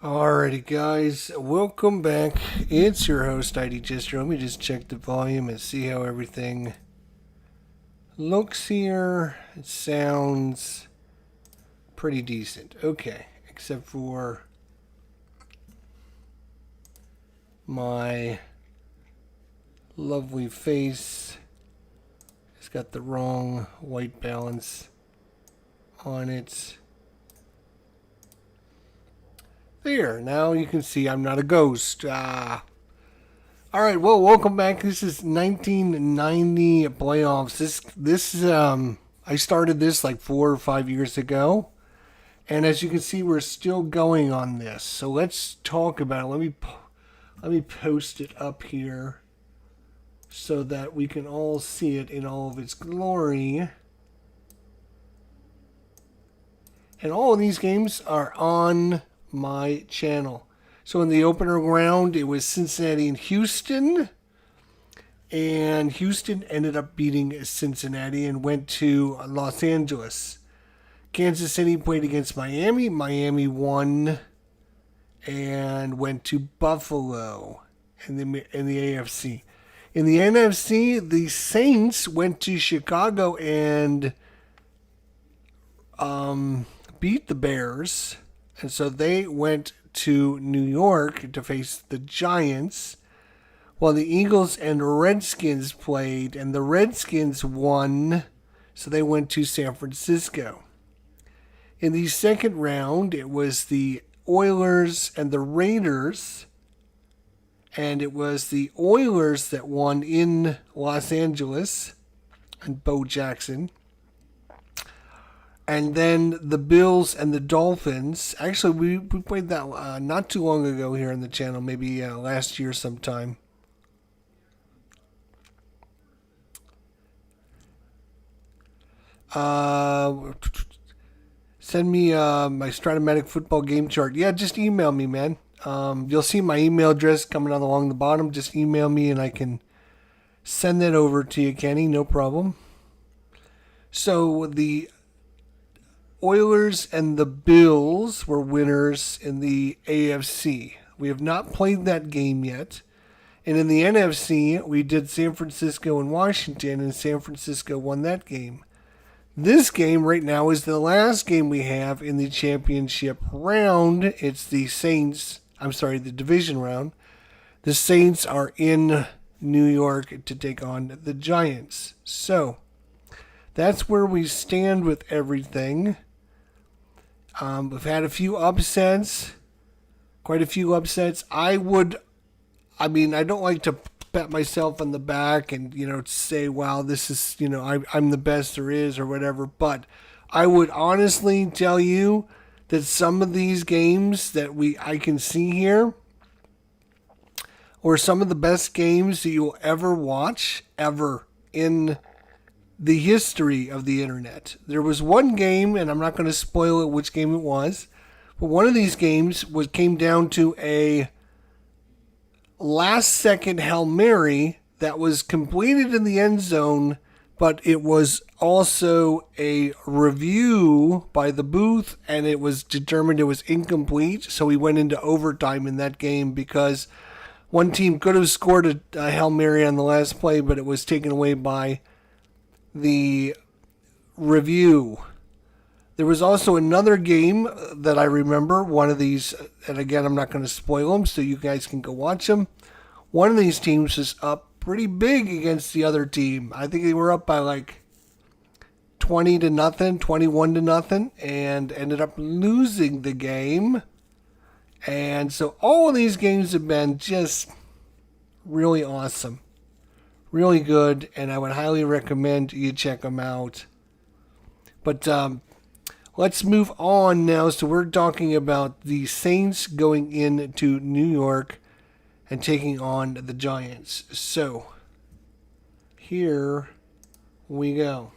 Alrighty, guys, welcome back. It's your host, ID Jester. Let me just check the volume and see how everything looks here. It sounds pretty decent. Okay, except for my lovely face. It's got the wrong white balance on it. There, now you can see I'm not a ghost. Alright, well, welcome back. This is 1990 playoffs. I started this like 4 or 5 years ago. And as you can see, we're still going on this. So let's talk about it. Let me post it up here so that we can all see it in all of its glory. And all of these games are on my channel. So in the opener round, it was Cincinnati and Houston. And Houston ended up beating Cincinnati and went to Los Angeles. Kansas City played against Miami. Miami won and went to Buffalo in the AFC. In the NFC, the Saints went to Chicago and beat the Bears. And so they went to New York to face the Giants, while the Eagles and Redskins played, and the Redskins won, so they went to San Francisco. In the second round, it was the Oilers and the Raiders, and it was the Oilers that won in Los Angeles, and Bo Jackson. And then the Bills and the Dolphins. Actually, we played that not too long ago here on the channel, maybe last year sometime. Send me my Stratomatic football game chart. Yeah, just email me, man. You'll see my email address coming out along the bottom. Just email me and I can send that over to you, Kenny. No problem. So the Oilers and the Bills were winners in the AFC. We have not played that game yet. And in the NFC, we did San Francisco and Washington, and San Francisco won that game. This game right now is the last game we have in the championship round. It's the division round. The Saints are in New York to take on the Giants. So, that's where we stand with everything. We've had a few upsets, quite a few upsets. I don't like to pat myself on the back and, say, wow, this is, I'm the best there is or whatever. But I would honestly tell you that some of these games that I can see here or some of the best games that you'll ever watch ever in the history of the internet. There was one game, and I'm not going to spoil it which game it was, but one of these games came down to a last second Hail Mary that was completed in the end zone, but it was also a review by the booth, and it was determined it was incomplete, so we went into overtime in that game because one team could have scored a Hail Mary on the last play, but it was taken away by the review. There was also another game that I remember, one of these, and again, I'm not going to spoil them, so you guys can go watch them. One of these teams was up pretty big against the other team. I think they were up by like 20-0, 21-0, and ended up losing the game. And so all of these games have been just really awesome. Really good, and I would highly recommend you check them out. But let's move on now. So we're talking about the Saints going into New York and taking on the Giants. So here we go.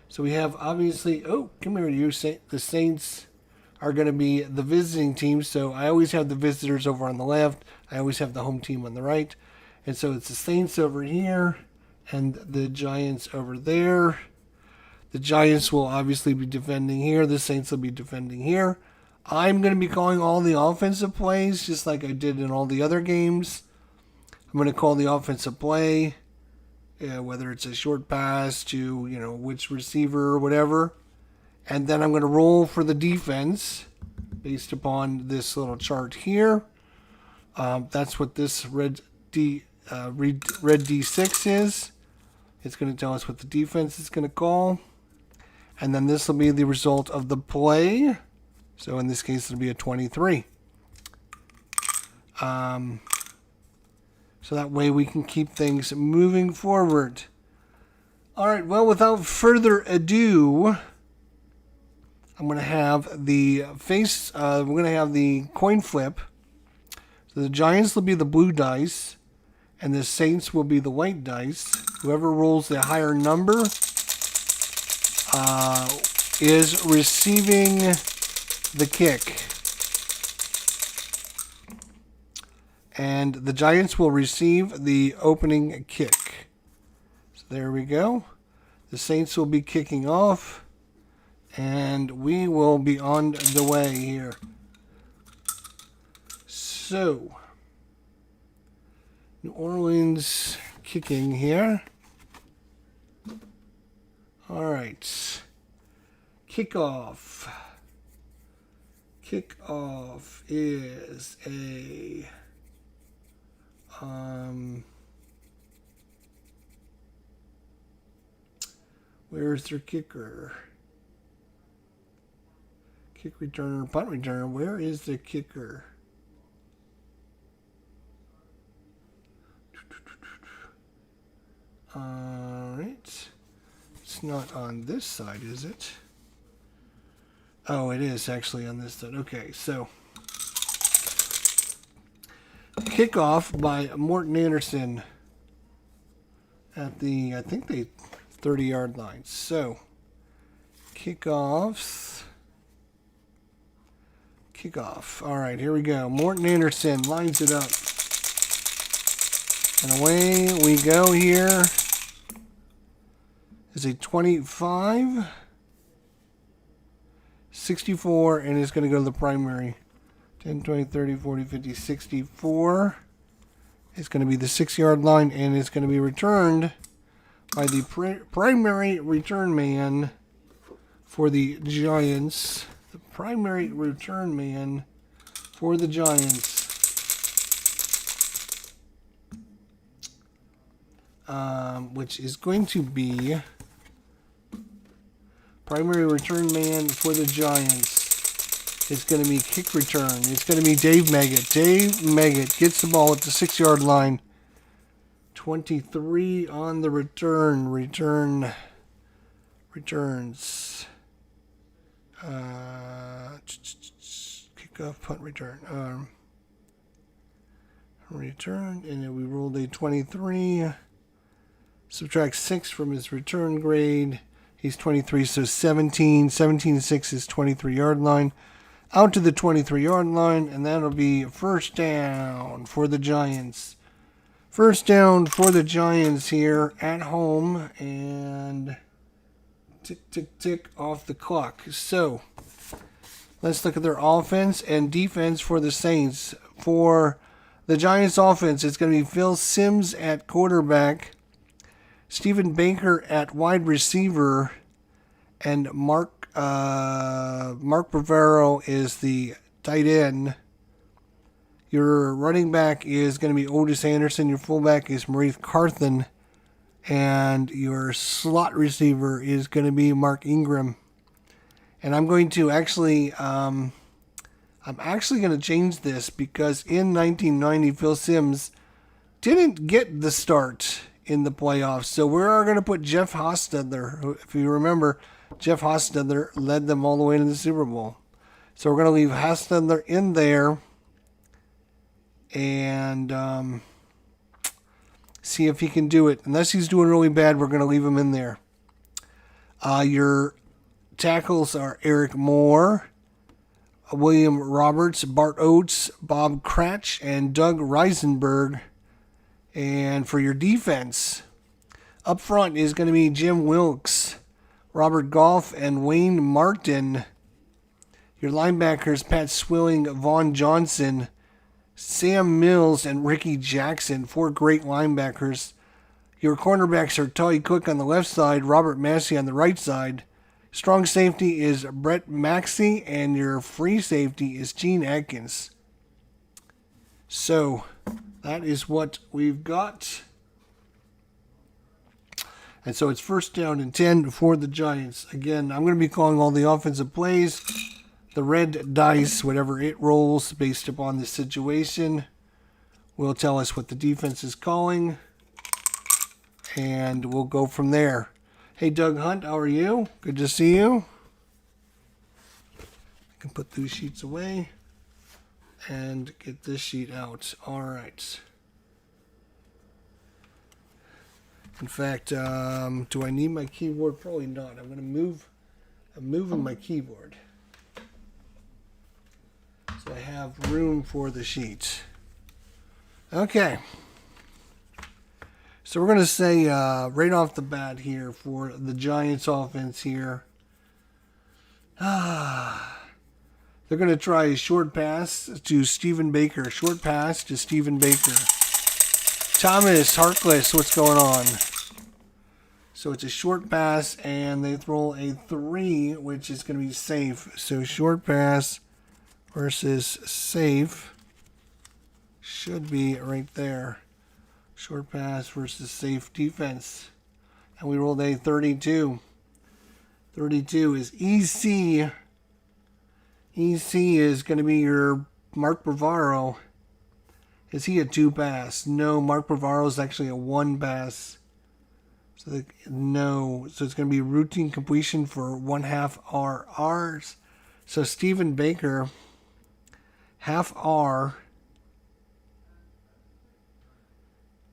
So we have obviously, come here, the Saints are going to be the visiting team. So I always have the visitors over on the left. I always have the home team on the right. And so it's the Saints over here and the Giants over there. The Giants will obviously be defending here. The Saints will be defending here. I'm going to be calling all the offensive plays just like I did in all the other games. I'm going to call the offensive play, whether it's a short pass to, which receiver or whatever. And then I'm going to roll for the defense based upon this little chart here. That's what this red D6 is. It's going to tell us what the defense is going to call. And then this will be the result of the play. So in this case, it'll be a 23. So that way we can keep things moving forward. All right, well, without further ado, I'm going to have the we're going to have the coin flip. So the Giants will be the blue dice, and the Saints will be the white dice. Whoever rolls the higher number is receiving the kick. And the Giants will receive the opening kick. So there we go. The Saints will be kicking off. And we will be on the way here. So, New Orleans kicking here. All right. Kickoff. Kickoff is a where's their kicker? Kick returner, punt returner. Where is the kicker? All right. It's not on this side, is it? Oh, it is actually on this side. Okay, so kickoff by Morton Anderson at the, I think, the 30-yard line. So kickoff. All right, here we go. Morton Anderson lines it up. And away we go here. Is a 25, 64, and it's going to go to the primary. 10, 20, 30, 40, 50, 64. It's going to be the 6-yard line, and it's going to be returned by the primary return man for the Giants. The primary return man for the Giants. Which is going to be primary return man for the Giants. It's going to be kick return. It's going to be Dave Meggett. Dave Meggett gets the ball at the 6-yard line. 23 on the return. Returns. Kickoff, punt, return. Return, and then we rolled a 23. Subtract 6 from his return grade. He's 23, so 17. 17-6 is 23-yard line. Out to the 23-yard line, and that'll be first down for the Giants. First down for the Giants here at home, and tick, tick, tick off the clock. So, let's look at their offense and defense for the Saints. For the Giants offense, it's going to be Phil Simms at quarterback, Stephen Baker at wide receiver, and Mark Bavaro is the tight end. Your running back is going to be Otis Anderson. Your fullback is Maurice Carthen. And your slot receiver is going to be Mark Ingram. And I'm going to actually, I'm actually going to change this because in 1990, Phil Simms didn't get the start in the playoffs. So we're going to put Jeff Hostetler. If you remember, Jeff Hostetler led them all the way to the Super Bowl. So we're going to leave Hostetler in there and see if he can do it. Unless he's doing really bad, we're going to leave him in there. Your tackles are Eric Moore, William Roberts, Bart Oates, Bob Cratch, and Doug Reisenberg. And for your defense, up front is going to be Jim Wilkes, Robert Goff, and Wayne Martin. Your linebackers, Pat Swilling, Vaughn Johnson, Sam Mills, and Ricky Jackson. 4 great linebackers. Your cornerbacks are Tully Cook on the left side, Robert Massey on the right side. Strong safety is Brett Maxey, and your free safety is Gene Atkins. So, that is what we've got. And so it's first down and 10 for the Giants. Again, I'm going to be calling all the offensive plays. The red dice, whatever it rolls based upon the situation, will tell us what the defense is calling. And we'll go from there. Hey, Doug Hunt, how are you? Good to see you. I can put these sheets away and get this sheet out. All right. In fact, do I need my keyboard? Probably not. I'm moving my keyboard, so I have room for the sheet. Okay. So we're going to say right off the bat here for the Giants offense here. They're going to try a short pass to Stephen Baker. Short pass to Stephen Baker. Thomas Harkless, what's going on? So it's a short pass, and they throw a 3, which is going to be safe. So short pass versus safe should be right there. Short pass versus safe defense. And we rolled a 32. 32 is EC. EC is going to be your Mark Bavaro. Is he a 2 pass? No, Mark Bavaro is actually a 1 pass. So no. So it's going to be routine completion for 1/2 RRs. So Stephen Baker, half R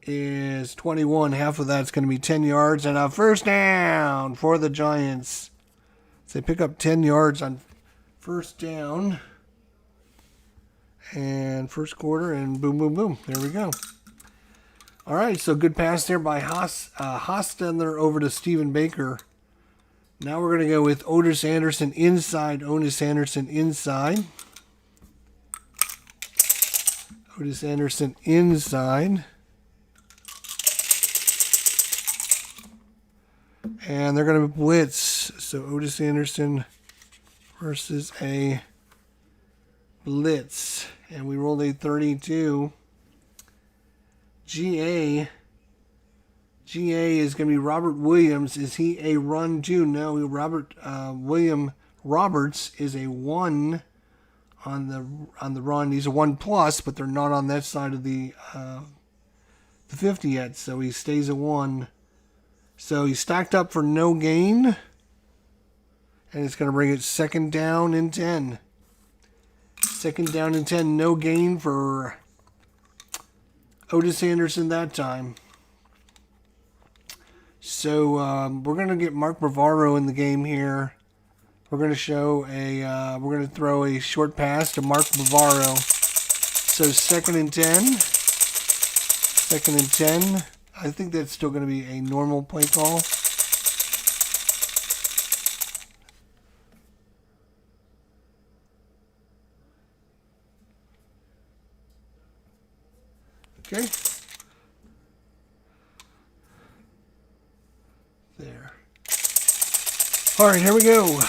is 21. Half of that's going to be 10 yards and a first down for the Giants. So they pick up 10 yards on first down. And first quarter, and boom, boom, boom. There we go. All right, so good pass there by Hostetler over to Stephen Baker. Now we're going to go with Otis Anderson inside. Otis Anderson inside. Otis Anderson inside. And they're going to blitz. So Otis Anderson versus a blitz. And we rolled a 32. GA is going to be Robert Williams. Is he a run too? No, William Roberts is a 1 on the run. He's a 1+, but they're not on that side of the 50 yet, so he stays a 1. So he's stacked up for no gain, and it's going to bring it second down and 10. Second down and 10, no gain for Otis Anderson that time. So we're going to get Mark Bavaro in the game here. We're going to we're going to throw a short pass to Mark Bavaro. So second and 10. Second and 10. I think that's still going to be a normal play call. Okay. There. All right, here we go.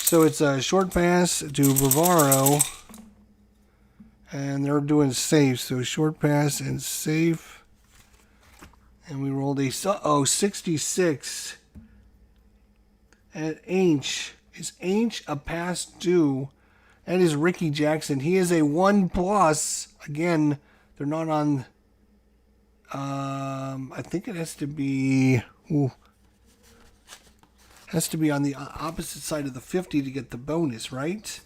So it's a short pass to Bavaro. And they're doing safe. So short pass and safe. And we rolled a 66. And Ainge. Is Ainge a pass due? That is Ricky Jackson. He is a 1+. Again, they're not on. I think it has to be. Has to be on the opposite side of the 50 to get the bonus, right?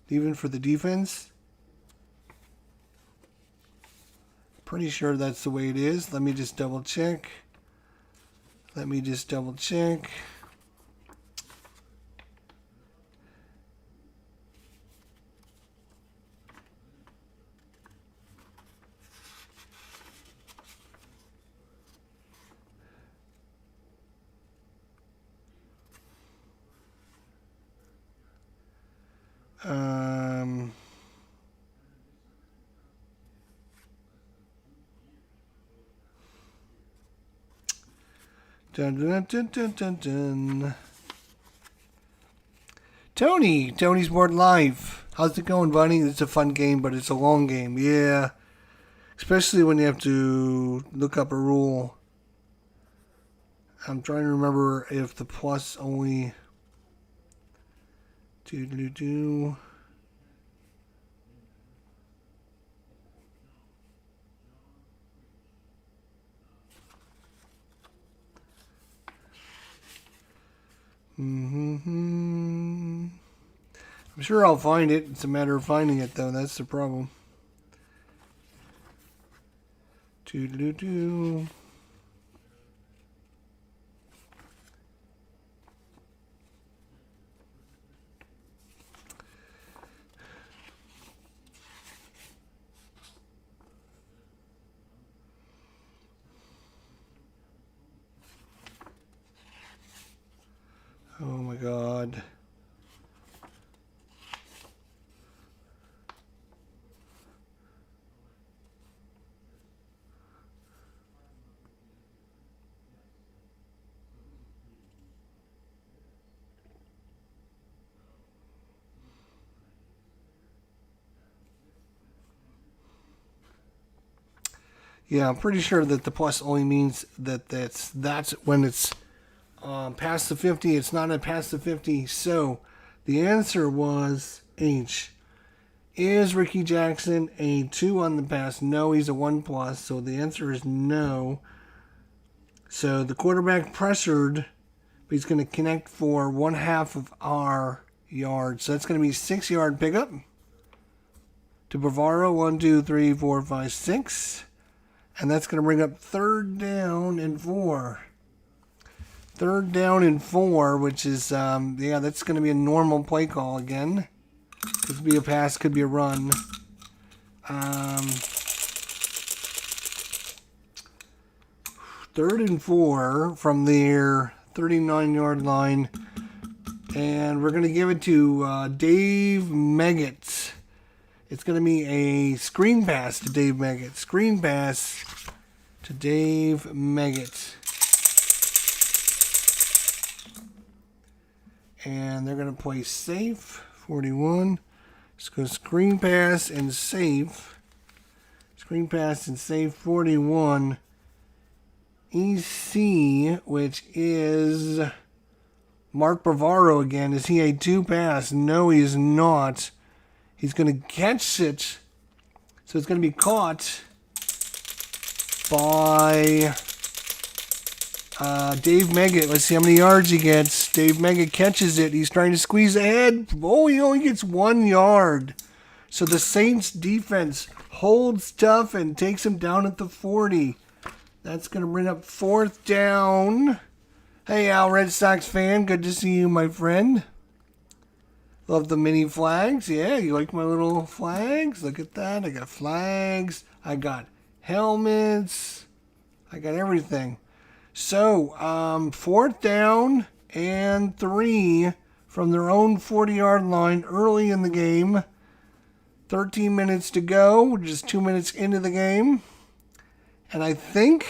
Even for the defense. Pretty sure that's the way it is. Let me just double check. Um, dun, dun, dun, dun, dun, dun. Tony's Board Live. How's it going, buddy? It's a fun game, but it's a long game. Yeah. Especially when you have to look up a rule. I'm trying to remember if the plus only... Do. I'm sure I'll find it. It's a matter of finding it, though. That's the problem. Do. Oh my God. Yeah, I'm pretty sure that the plus only means that that's when it's past the 50. It's not at past the 50. So the answer was H. Is Ricky Jackson a 2 on the pass? No, he's a 1 plus. So the answer is no. So the quarterback pressured, but he's going to connect for 1/2 of our yards. So that's going to be 6-yard pickup to Bavaro. 1, 2, 3, 4, 5, 6. And that's going to bring up 3rd down and 4. 3rd down and 4, which is, that's going to be a normal play call again. Could be a pass, could be a run. 3rd and 4 from their 39-yard line. And we're going to give it to Dave Meggett. It's going to be a screen pass to Dave Meggett. Screen pass to Dave Meggett. And they're going to play safe. 41. Let's go screen pass and safe. Screen pass and safe 41. EC, which is Mark Bavaro again. Is he a 2 pass? No, he is not. He's going to catch it. So it's going to be caught by Dave Meggett. Let's see how many yards he gets. Dave Meggett catches it. He's trying to squeeze ahead. Oh, he only gets 1 yard. So the Saints defense holds tough and takes him down at the 40. That's going to bring up 4th down. Hey, Al, Red Sox fan. Good to see you, my friend. Love the mini flags. Yeah, you like my little flags? Look at that. I got flags. I got helmets. I got everything. So, 4th down and 3 from their own 40-yard line early in the game. 13 minutes to go, just 2 minutes into the game. And I think,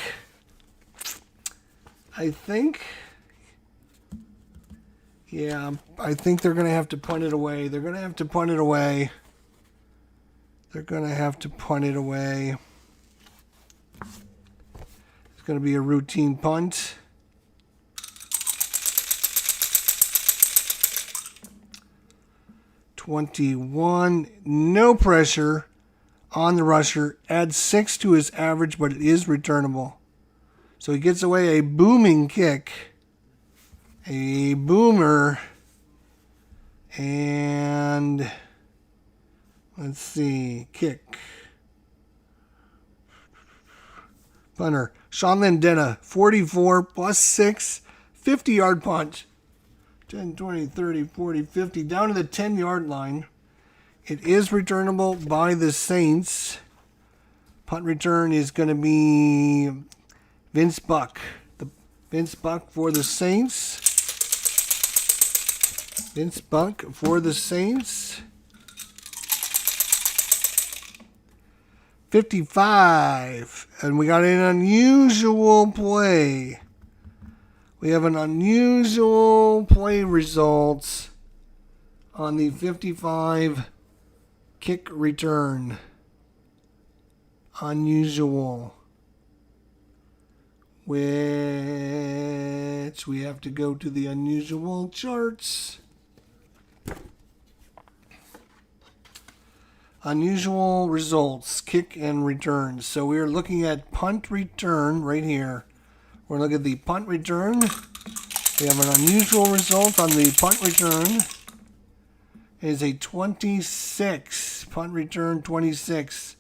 yeah, I think they're going to have to punt it away. They're going to have to punt it away. It's going to be a routine punt. .21, no pressure on the rusher. Adds 6 to his average, but it is returnable. So he gets away a booming kick. A boomer. And let's see, kick. Punter, Sean Landena, 44 plus 6, 50-yard punt. 10, 20, 30, 40, 50, down to the 10-yard line. It is returnable by the Saints. Punt return is going to be Vince Buck. Vince Buck for the Saints. Vince Buck for the Saints. 55. And we got an unusual play. We have an unusual play results on the 55 kick return. Unusual. Which we have to go to the unusual charts. Unusual results, kick and returns. So we're looking at punt return right here. We're looking at the punt return. We have an unusual result on the punt return. It is a 26. Punt return 26.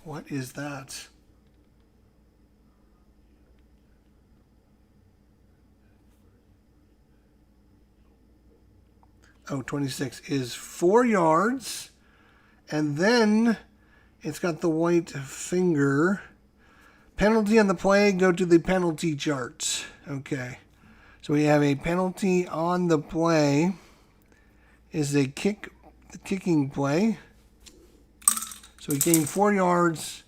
What is that? Oh, 26 is 4 yards. And then it's got the white finger. Penalty on the play, go to the penalty chart. Okay. So we have a penalty on the play. Is a kicking play. So we gained 4 yards.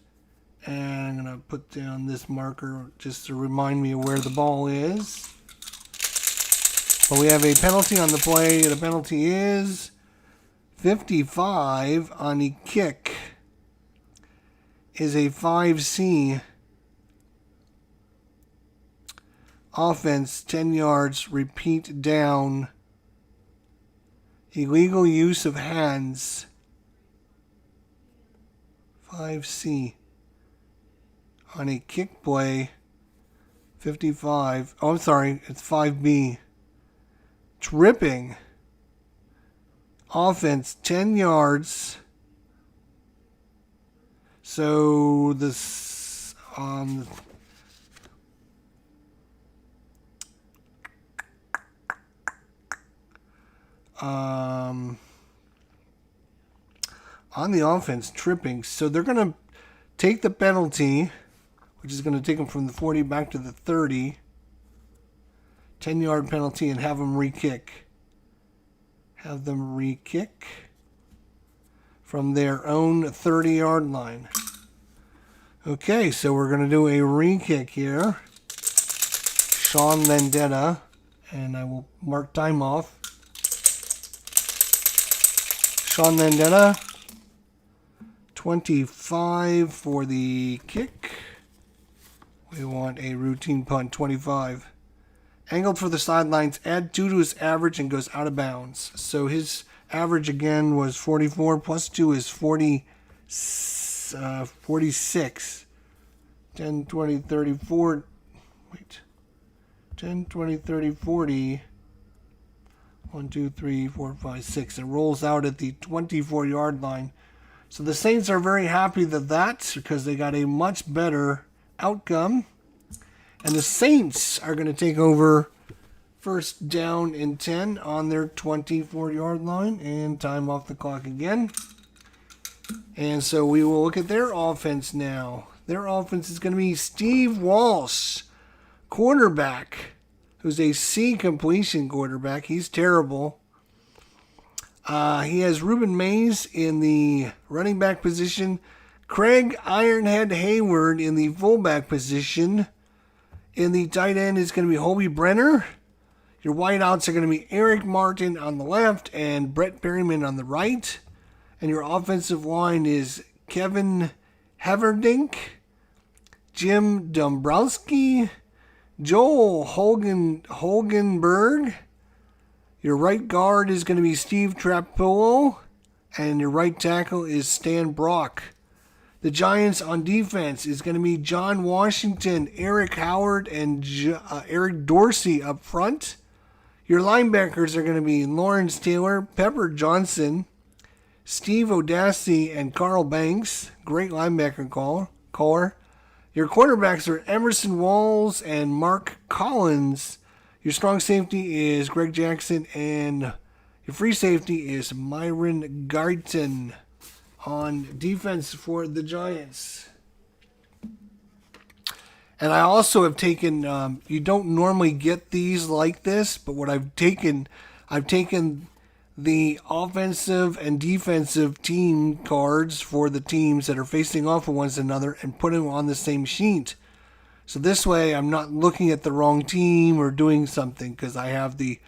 And I'm going to put down this marker just to remind me of where the ball is. But we have a penalty on the play. The penalty is 55 on the kick. Is a 5C. Offense, 10 yards, repeat down. Illegal use of hands. 5C. On a kick play, 55. Oh, I'm sorry, it's 5B. Tripping. Offense, 10 yards. So this on the offense, tripping. So they're going to take the penalty, which is going to take them from the 40 back to the 30. 10-yard penalty and have them re-kick. Have them re-kick from their own 30-yard line. Okay, so we're going to do a re-kick here. Sean Landeta, and I will mark time off. Sean Landeta, 25 for the kick. We want a routine punt, 25. Angled for the sidelines, add 2 to his average and goes out of bounds. So his average again was 44, plus 2 is 46. 10, 20, 30, 40. Wait. 10, 20, 30, 40. 1, 2, 3, 4, 5, 6. It rolls out at the 24-yard line. So the Saints are very happy that that's because they got a much better outcome. And the Saints are going to take over first down and 10 on their 24-yard line. And time off the clock again. And so we will look at their offense now. Their offense is going to be Steve Walsh, quarterback, who's a C completion quarterback. He's terrible. He has Ruben Mays in the running back position. Craig Ironhead Hayward in the fullback position. In the tight end is going to be Hobie Brenner. Your wideouts are going to be Eric Martin on the left and Brett Perryman on the right. And your offensive line is Kevin Haverdink, Jim Dombrowski, Joel Holgenberg. Your right guard is going to be Steve Trapillo. And your right tackle is Stan Brock. The Giants on defense is going to be John Washington, Eric Howard, and Eric Dorsey up front. Your linebackers are going to be Lawrence Taylor, Pepper Johnson, Steve O'Dasty, and Carl Banks. Great linebacker caller. Your quarterbacks are Emerson Walls and Mark Collins. Your strong safety is Greg Jackson, and your free safety is Myron Garton on defense for the Giants. And I also have taken, you don't normally get these like this, but what I've taken the offensive and defensive team cards for the teams that are facing off with one another and put them on the same sheet. So this way I'm not looking at the wrong team or doing something because I have the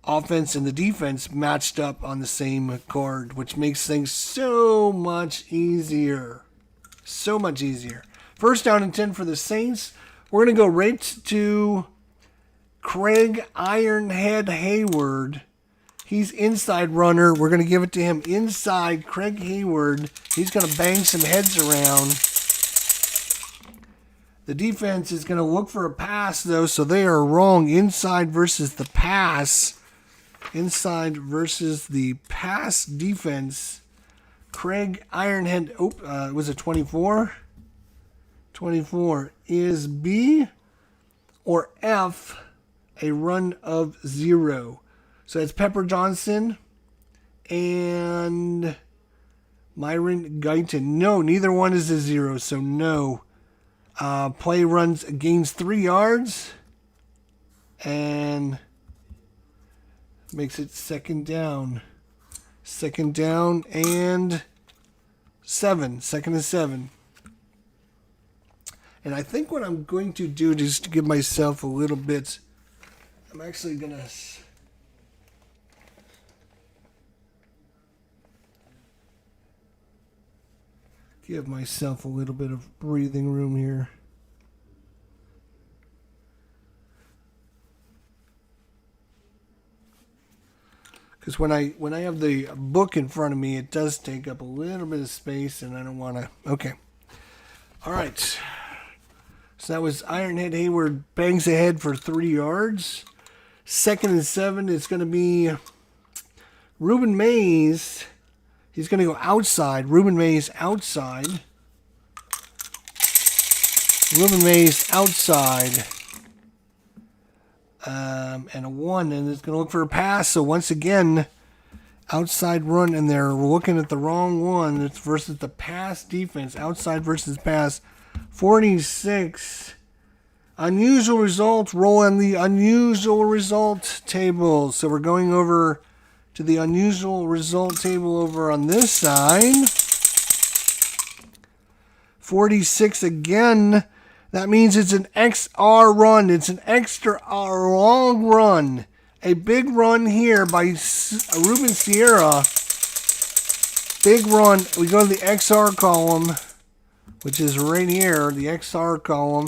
offense and the defense matched up on the same card, which makes things so much easier. So much easier. First down and 10 for the Saints. We're going to go right to Craig Ironhead Hayward. He's inside runner. We're going to give it to him inside. Craig Hayward. He's going to bang some heads around. The defense is going to look for a pass, though, so they are wrong. Inside versus the pass. Inside versus the pass defense. Craig Ironhead. Was it 24? 24. Is B or F a run of 0? So it's Pepper Johnson and Myron Guyton. No, neither one is a 0, so no. Play runs gains 3 yards and makes it second down. Second down and 7. Second and 7. And I think what I'm going to do, just to give myself a little bit, I'm actually going to give myself a little bit of breathing room here. Because when I have the book in front of me, it does take up a little bit of space, and I don't want to. Okay. All right. So that was Ironhead Hayward bangs ahead for 3 yards. Second and 7 is going to be Ruben Mays. He's going to go outside. Ruben Mays outside. Ruben Mays outside. And a 1. And it's going to look for a pass. So once again, outside run. And they're looking at the wrong one. It's versus the pass defense. Outside versus pass. 46. Unusual results. Roll on the unusual result table. So we're going over to the unusual result table over on this side. 46 again. That means it's an XR run. It's an extra long run. A big run here by Ruben Sierra. Big run. We go to the XR column, which is right here. The XR column.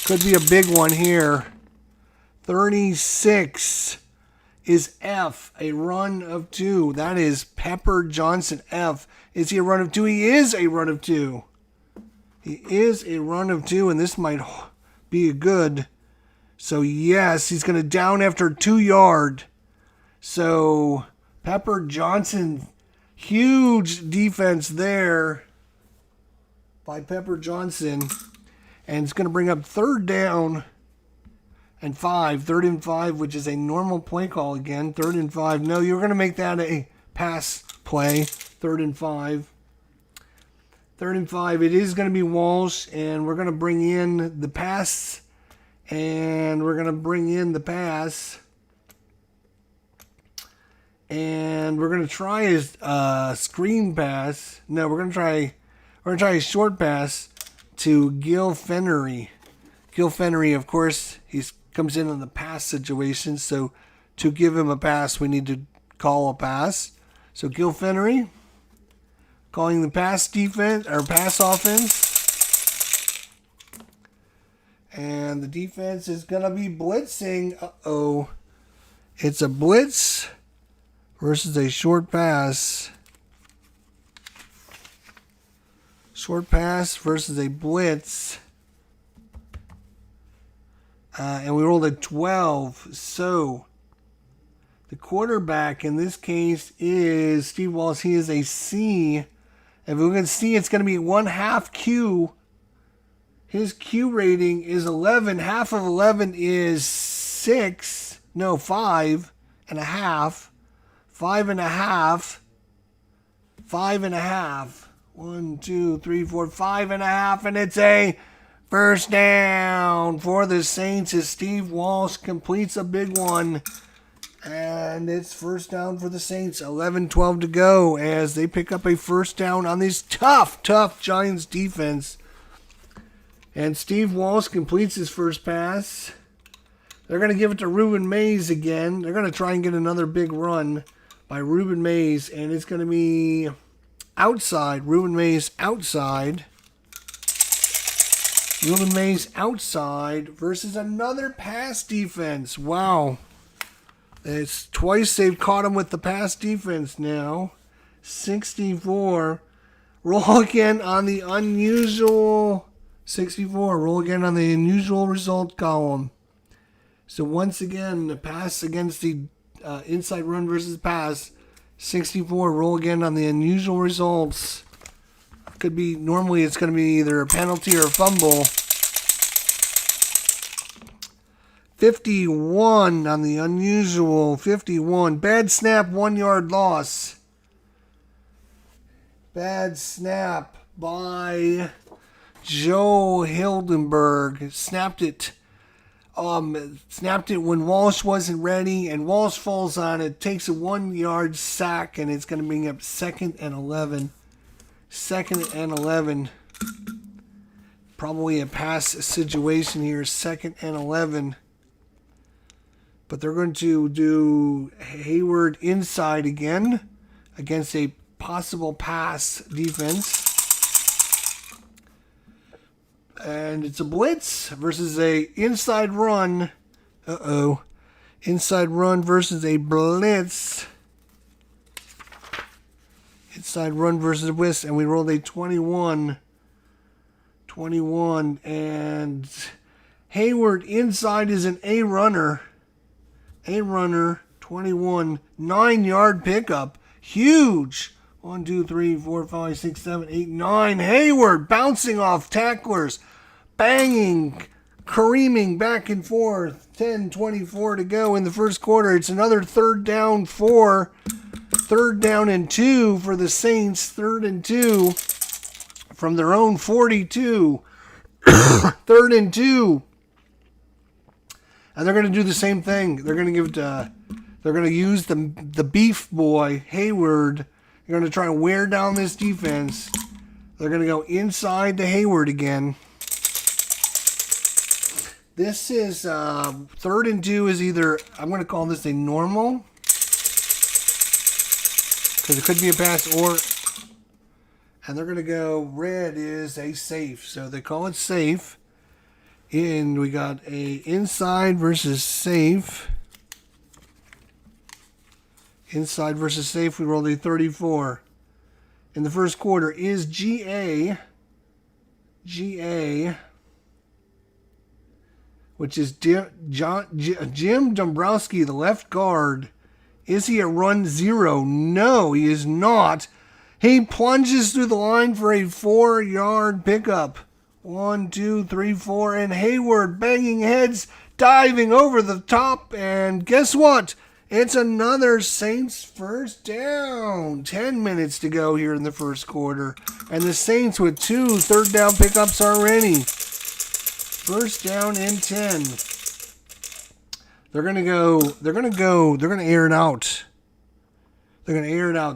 Could be a big one here. 36 is F, a run of 2. That is Pepper Johnson F. Is he a run of 2? He is a run of 2. He is a run of 2, and this might be a good. So, yes, he's going to down after 2 yard. So, Pepper Johnson, huge defense there by Pepper Johnson. And it's going to bring up third down and 5. 3rd and 5, which is a normal play call again. 3rd and 5. No, you're going to make that a pass play. 3rd and 5. 3rd and 5. It is going to be Walsh, and we're going to bring in the pass. And we're going to bring in the pass. And we're going to try his screen pass. No, we're going to try a short pass to Gil Fennery. Gil Fennery, of course, he comes in on the pass situation. So to give him a pass, we need to call a pass. So Gil Fennery calling the pass defense or pass offense. And the defense is going to be blitzing. Uh-oh. It's a blitz versus a short pass. Short pass versus a blitz. And we rolled a 12. So the quarterback in this case is Steve Walsh. He is a C. If we can see, it's going to be 1/2 Q. His Q rating is 11. Half of 11 is 6. No, 5 and a half. 5 and a half. 5 and a half. 1, 2, 3, 4, 5 and a half. And it's a first down for the Saints as Steve Walsh completes a big one. And it's first down for the Saints. 11-12 to go as they pick up a first down on this tough Giants defense. And Steve Walsh completes his first pass. They're going to give it to Ruben Mays again. They're going to try and get another big run by Ruben Mays. And it's going to be outside. Ruben Mays outside. Ruben Mays outside versus another pass defense. Wow. It's twice they've caught him with the pass defense now. 64. Roll again on the unusual. 64. Roll again on the unusual result column. So once again, the pass against the inside run versus pass. 64. Roll again on the unusual results. Could be, normally it's going to be either a penalty or a fumble. 51 on the unusual. 51. Bad snap, 1 yard loss. Bad snap by Joe Hildenberg. Snapped it when Walsh wasn't ready, and Walsh falls on it, takes a 1 yard sack, and it's going to bring up 2nd and 11. 2nd and 11. Probably a pass situation here. 2nd and 11. But they're going to do Hayward inside again against a possible pass defense. And it's a blitz versus a inside run. Inside run versus a blitz. Inside run versus a blitz. And we rolled a 21. 21. And Hayward inside is an A runner. A runner. 21. 9 yard pickup. Huge. 1, 2, 3, 4, 5, 6, 7, 8, 9. Hayward bouncing off tacklers. Banging. Careening back and forth. 10:24 to go in the first quarter. It's another 3rd down 4. 3rd down and 2 for the Saints. 3rd and 2 from their own 42. 3rd and 2. And they're going to do the same thing. They're going to give it they're going to use the beef boy, Hayward. They're going to try and wear down this defense. They're going to go inside to Hayward again. This is 3rd and 2 is either, I'm going to call this a normal, because it could be a pass, or, and they're going to go, red is a safe. So they call it safe. And we got a inside versus safe. Inside versus safe, we rolled a 34. In the first quarter is GA, which is Jim Dombrowski, the left guard. Is he a run 0? No, he is not. He plunges through the line for a 4 yard pickup. 1, 2, 3, 4, and Hayward banging heads, diving over the top, and guess what? It's another Saints first down. 10 minutes to go here in the first quarter. And the Saints with 2 3rd down pickups already. First down and 10. They're going to air it out.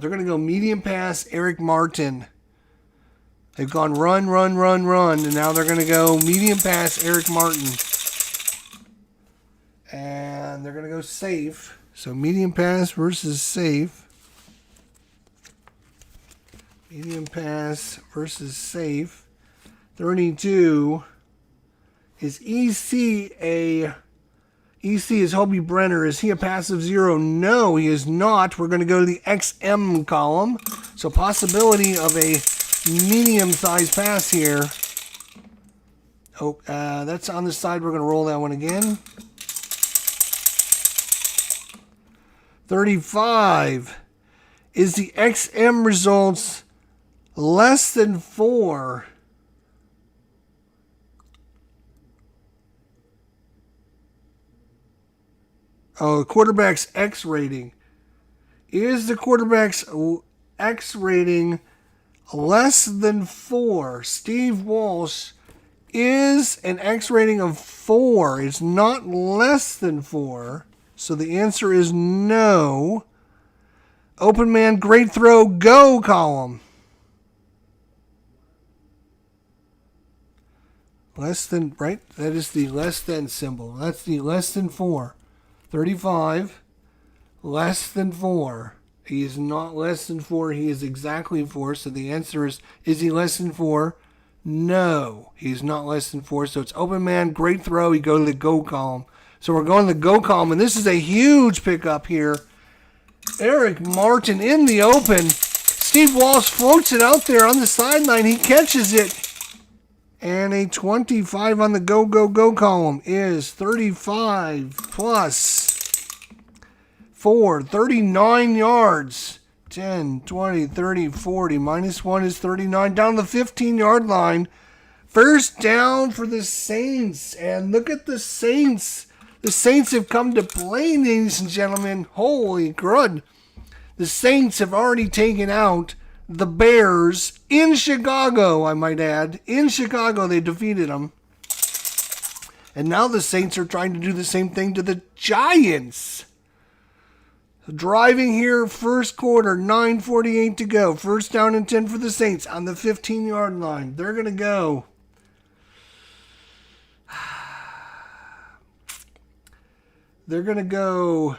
They're going to go medium pass, Eric Martin. They've gone run, and now they're going to go medium pass, Eric Martin. And they're going to go safe. So medium pass versus safe. Medium pass versus safe. 32 is EC is Hobie Brenner. Is he a passive 0? No, he is not. We're going to go to the XM column. So possibility of a medium-sized pass here. Oh, that's on the side. We're going to roll that one again. 35. Is the XM results less than 4? Oh, the quarterback's X rating. Is the quarterback's X rating less than 4? Steve Walsh is an X rating of 4. It's not less than 4. So the answer is no. Open man, great throw, go column. Less than, right? That is the less than symbol. That's the less than 4. 35, less than 4. He is not less than 4. He is exactly 4. So the answer is he less than 4? No, he's not less than 4. So it's open man, great throw. You go to the go column. So we're going to the go column, and this is a huge pickup here. Eric Martin in the open. Steve Walsh floats it out there on the sideline. He catches it. And a 25 on the go, go, go column is 35 plus 4, 39 yards. 10, 20, 30, 40. Minus 1 is 39. Down the 15-yard line. First down for the Saints. And look at the Saints. The Saints have come to play, ladies and gentlemen. Holy crud. The Saints have already taken out the Bears in Chicago, I might add. In Chicago, they defeated them. And now the Saints are trying to do the same thing to the Giants. Driving here, first quarter, 9:48 to go. First down and 10 for the Saints on the 15-yard line. They're going to go. They're going to go.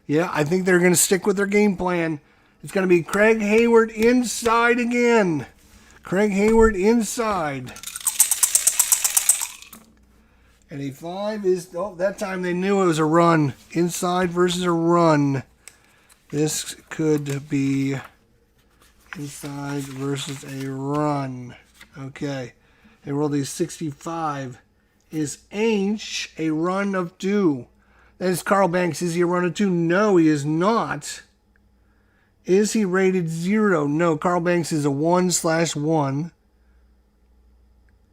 Yeah, I think they're going to stick with their game plan. It's going to be Craig Hayward inside again. Craig Hayward inside. And a 5 is, that time they knew it was a run. Inside versus a run. This could be inside versus a run. Okay. They rolled a 65. Is Ainge a run of 2? That is Carl Banks. Is he a run of 2? No, he is not. Is he rated 0? No, Carl Banks is a 1/1.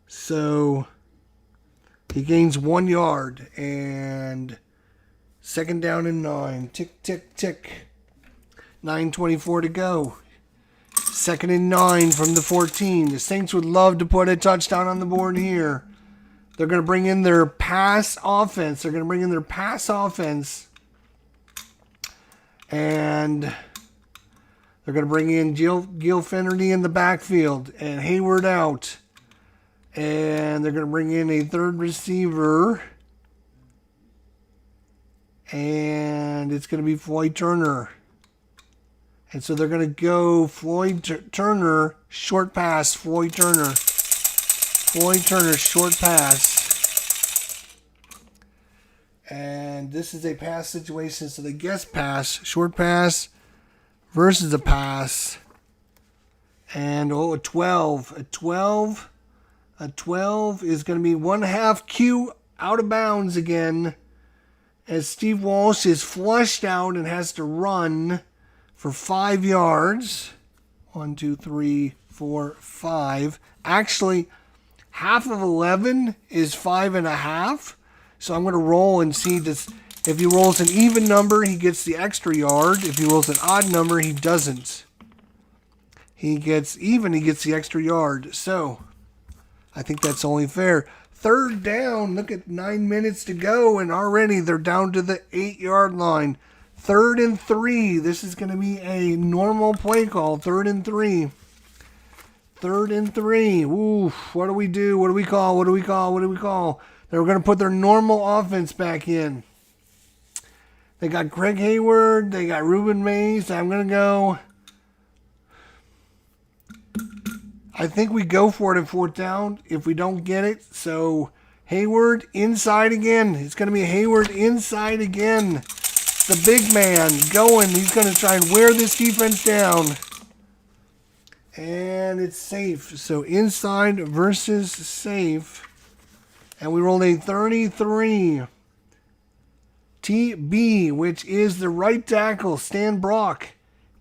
So he gains 1 yard. And second down and 9. Tick, tick, tick. 9:24 to go. Second and 9 from the 14. The Saints would love to put a touchdown on the board here. They're going to bring in their pass offense. And they're going to bring in Gil Finnerty in the backfield. And Hayward out. And they're going to bring in a third receiver. And it's going to be Floyd Turner. And so they're going to go Floyd Turner, short pass, Floyd Turner, short pass. And this is a pass situation, so they guess pass, short pass versus a pass. And a 12. A 12 is going to be 1/2 Q out of bounds again. As Steve Walsh is flushed out and has to run for 5 yards. 1, 2, 3, 4, 5. Actually, half of 11 is 5.5. So I'm going to roll and see this. If he rolls an even number, he gets the extra yard. If he rolls an odd number, he doesn't. He gets even, he gets the extra yard. So I think that's only fair. Third down, look at 9 minutes to go, and already they're down to the 8-yard line. 3rd and 3. This is going to be a normal play call. 3rd and 3. 3rd and 3. Oof. What do we do? What do we call? They're going to put their normal offense back in. They got Craig Hayward. They got Ruben Mays. I'm going to go. I think we go for it at 4th down if we don't get it. So Hayward inside again. It's going to be Hayward inside again. The big man going. He's going to try and wear this defense down. And it's safe. So inside versus safe. And we rolled a 33. TB, which is the right tackle, Stan Brock.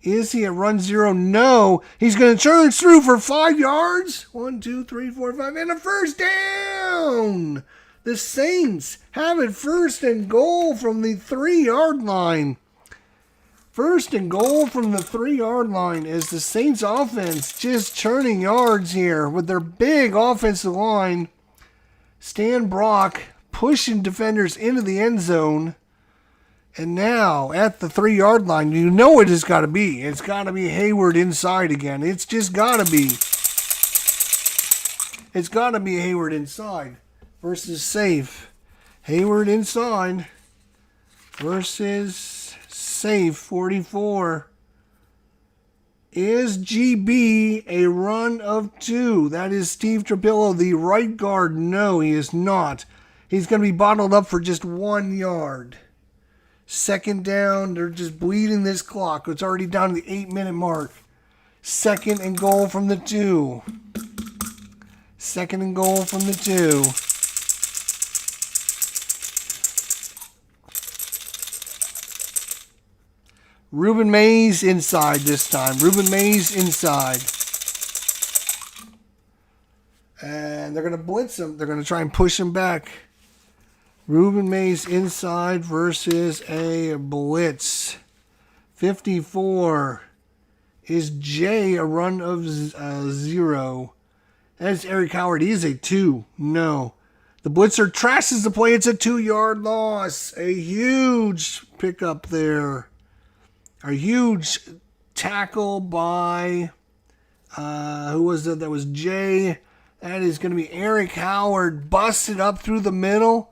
Is he at run 0? No. He's going to turn through for 5 yards. 1, 2, 3, 4, 5. And a first down. The Saints have it 1st and goal from the 3-yard line. 1st and goal from the 3-yard line as the Saints offense just churning yards here with their big offensive line. Stan Brock pushing defenders into the end zone. And now at the 3-yard line, you know it has got to be. It's got to be Hayward inside again. It's just got to be. It's got to be Hayward inside versus safe. Hayward inside versus safe 44. Is GB a run of 2? That is Steve Trapillo, the right guard. No, he is not. He's going to be bottled up for just 1 yard. Second down. They're just bleeding this clock. It's already down to the 8-minute mark. Second and goal from the 2. Second and goal from the 2. Ruben Mays inside this time. Ruben Mays inside. And they're going to blitz him. They're going to try and push him back. Ruben Mays inside versus a blitz. 54. Is Jay a run of 0? That's Eric Howard. He is a 2. No. The blitzer trashes the play. It's a 2-yard loss. A huge pickup there. A huge tackle by, who was it? That was Jay. That is going to be Eric Howard. Busted up through the middle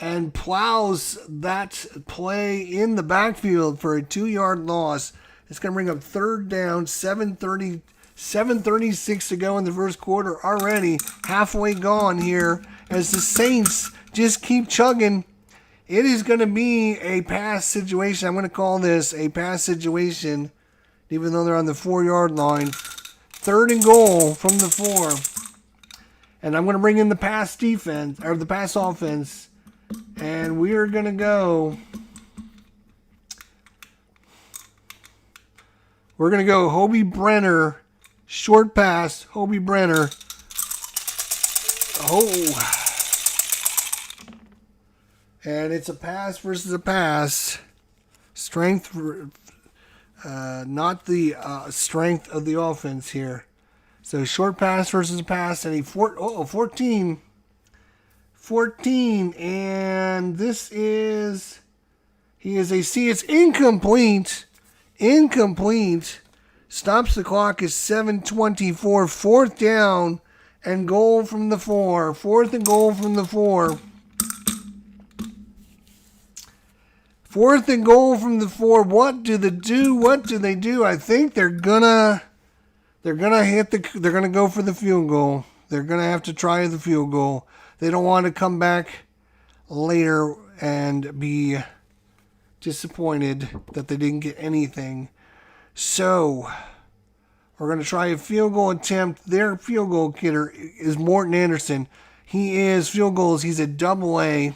and plows that play in the backfield for a 2-yard loss. It's going to bring up third down, 7:36 to go in the first quarter. Already halfway gone here as the Saints just keep chugging. It is going to be a pass situation. I'm going to call this a pass situation, even though they're on the 4-yard line. Third and goal from the 4. And I'm going to bring in the pass defense, or the pass offense. And we are going to go. We're going to go Hobie Brenner. Short pass. Hobie Brenner. Oh. And it's a pass versus a pass. Strength, not the strength of the offense here. So short pass versus a pass. And 14. 14. And this is, he is a C. It's incomplete. Incomplete. Stops the clock is 7:24. Fourth down and goal from the 4. Fourth and goal from the 4. Fourth and goal from the 4. What do they do? What do they do? I think they're gonna go for the field goal. They're gonna have to try the field goal. They don't want to come back later and be disappointed that they didn't get anything. So we're gonna try a field goal attempt. Their field goal kicker is Morton Anderson. He is field goals. He's a AA.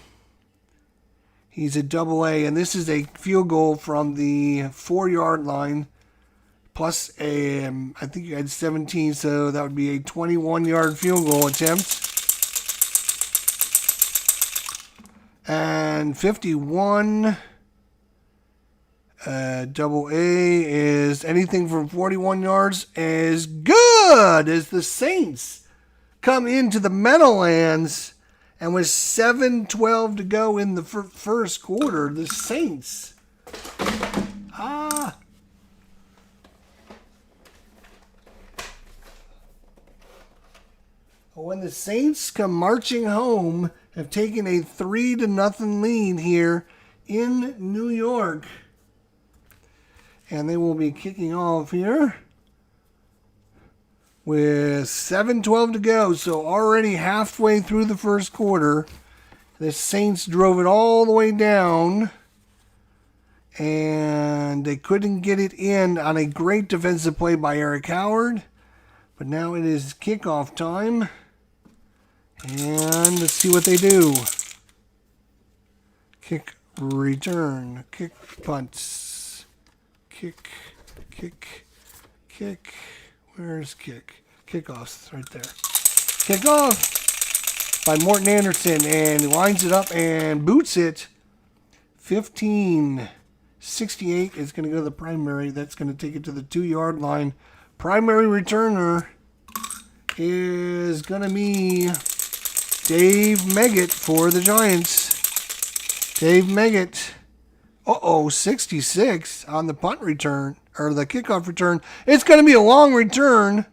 He's a AA, and this is a field goal from the 4-yard line, plus I think you had 17, so that would be a 21-yard field goal attempt. And 51, AA is anything from 41 yards is good as the Saints come into the Meadowlands. And with 7:12 to go in the first quarter, the Saints. When the Saints come marching home, have taken a 3-0 lead here in New York. And they will be kicking off here with 7:12 to go, so already halfway through the first quarter. The Saints drove it all the way down, and they couldn't get it in on a great defensive play by Eric Howard. But now it is kickoff time, and let's see what they do. Kick, return, kick, punts, kick. Where's kick? Kickoff's right there. Kickoff by Morton Anderson, and he lines it up and boots it. 15-68 is going to go to the primary. That's going to take it to the 2-yard line. Primary returner is going to be Dave Meggett for the Giants. Dave Meggett. 66 on the punt return, or the kickoff return. It's going to be a long return.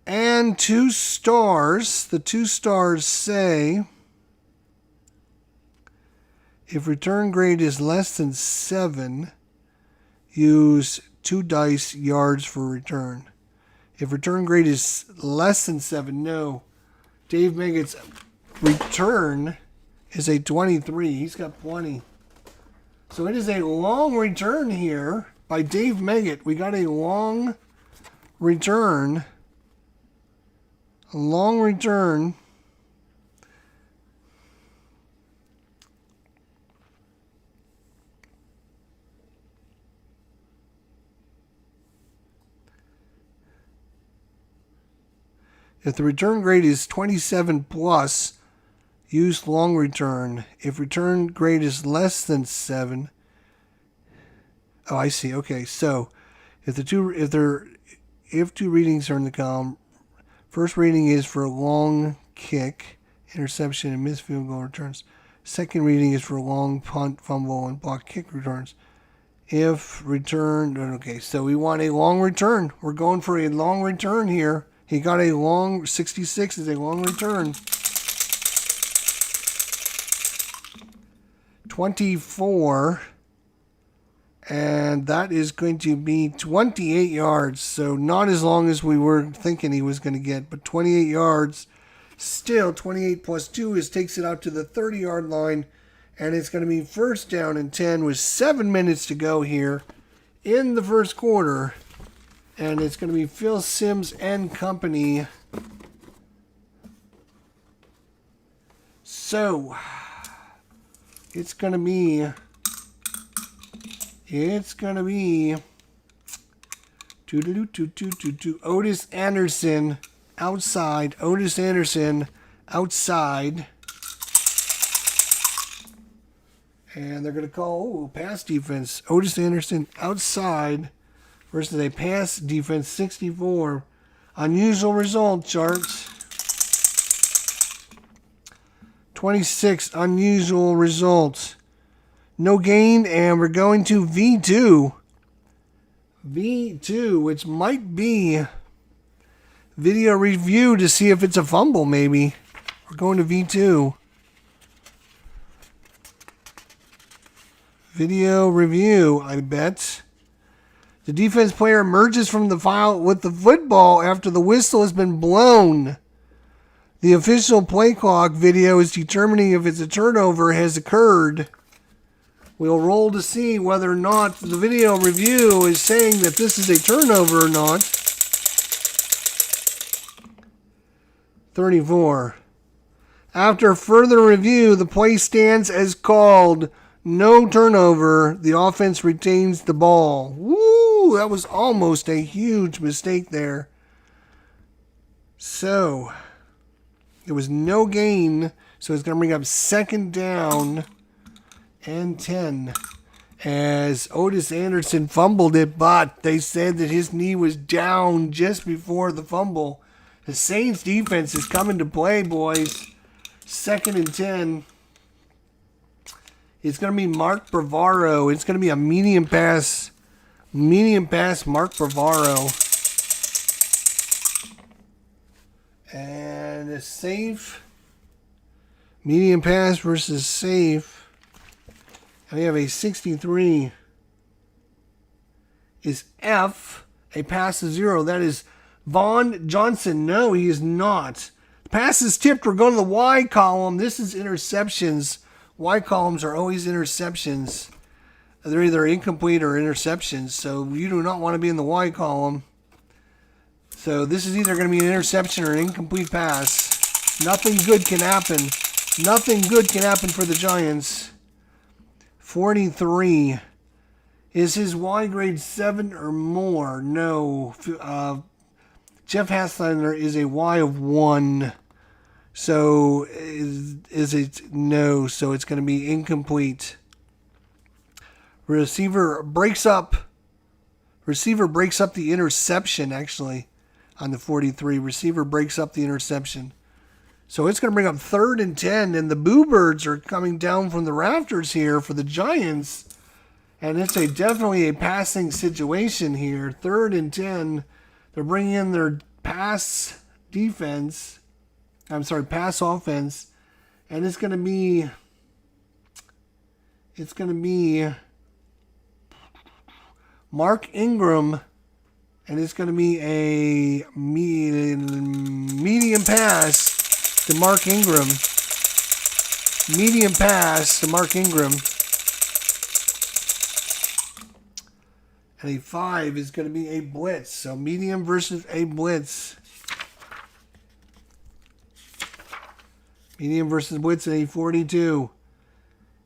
And 2 stars. The 2 stars say, if return grade is less than 7, use 2 dice yards for return. If return grade is less than 7, no. Dave Meggett's return is a 23. He's got plenty. So it is a long return here by Dave Meggett. We got a long return. A long return. If the return grade is 27 plus, use long return. If return grade is less than 7, oh, I see. Okay, so if two readings are in the column, first reading is for a long kick, interception, and missed field goal returns. Second reading is for a long punt, fumble, and block kick returns. If return, okay, so we want a long return. We're going for a long return here. He got a long, 66 is a long return. 24, and that is going to be 28 yards. So not as long as we were thinking he was going to get, but 28 yards. Still, 28 plus 2 takes it out to the 30-yard line, and it's going to be first down and 10 with 7 minutes to go here in the first quarter. And it's going to be Phil Simms and company. So, it's going to be Otis Anderson outside. Otis Anderson outside. And they're going to call, pass defense. Otis Anderson outside versus a pass defense, 64. Unusual result charts. 26, unusual results. No gain, and we're going to V2. V2, which might be video review to see if it's a fumble, maybe. We're going to V2. Video review, I bet. The defense player emerges from the file with the football after the whistle has been blown. The official play clock video is determining if it's a turnover has occurred. We'll roll to see whether or not the video review is saying that this is a turnover or not. 34. After further review, the play stands as called. No turnover. The offense retains the ball. Woo! That was almost a huge mistake there. So, there was no gain. So it's going to bring up second down and 10. As Otis Anderson fumbled it, but they said that his knee was down just before the fumble. The Saints defense is coming to play, boys. Second and 10. It's going to be Mark Bavaro. It's going to be a medium pass. Medium pass, Mark Bavaro. And a safe. Medium pass versus safe. And we have a 63. Is F. A pass to 0. That is Vaughn Johnson. No, he is not. Pass is tipped. We're going to the Y column. This is interceptions. Y columns are always interceptions. They're either incomplete or interceptions, so you do not want to be in the Y column. So this is either going to be an interception or an incomplete pass. Nothing good can happen. Nothing good can happen for the Giants. 43. Is his Y grade 7 or more? No. Jeff Hasliner is a Y of 1. So is it no? So it's going to be incomplete. Receiver breaks up the interception, actually, on the 43. Receiver breaks up the interception. So it's going to bring up 3rd and 10, and the Boo Birds are coming down from the rafters here for the Giants. And it's definitely a passing situation here. 3rd and 10. They're bringing in their pass offense. And it's going to be Mark Ingram, and it's going to be a medium pass to Mark Ingram. Medium pass to Mark Ingram. And a 5 is going to be a blitz. So medium versus a blitz. Medium versus blitz at a 42.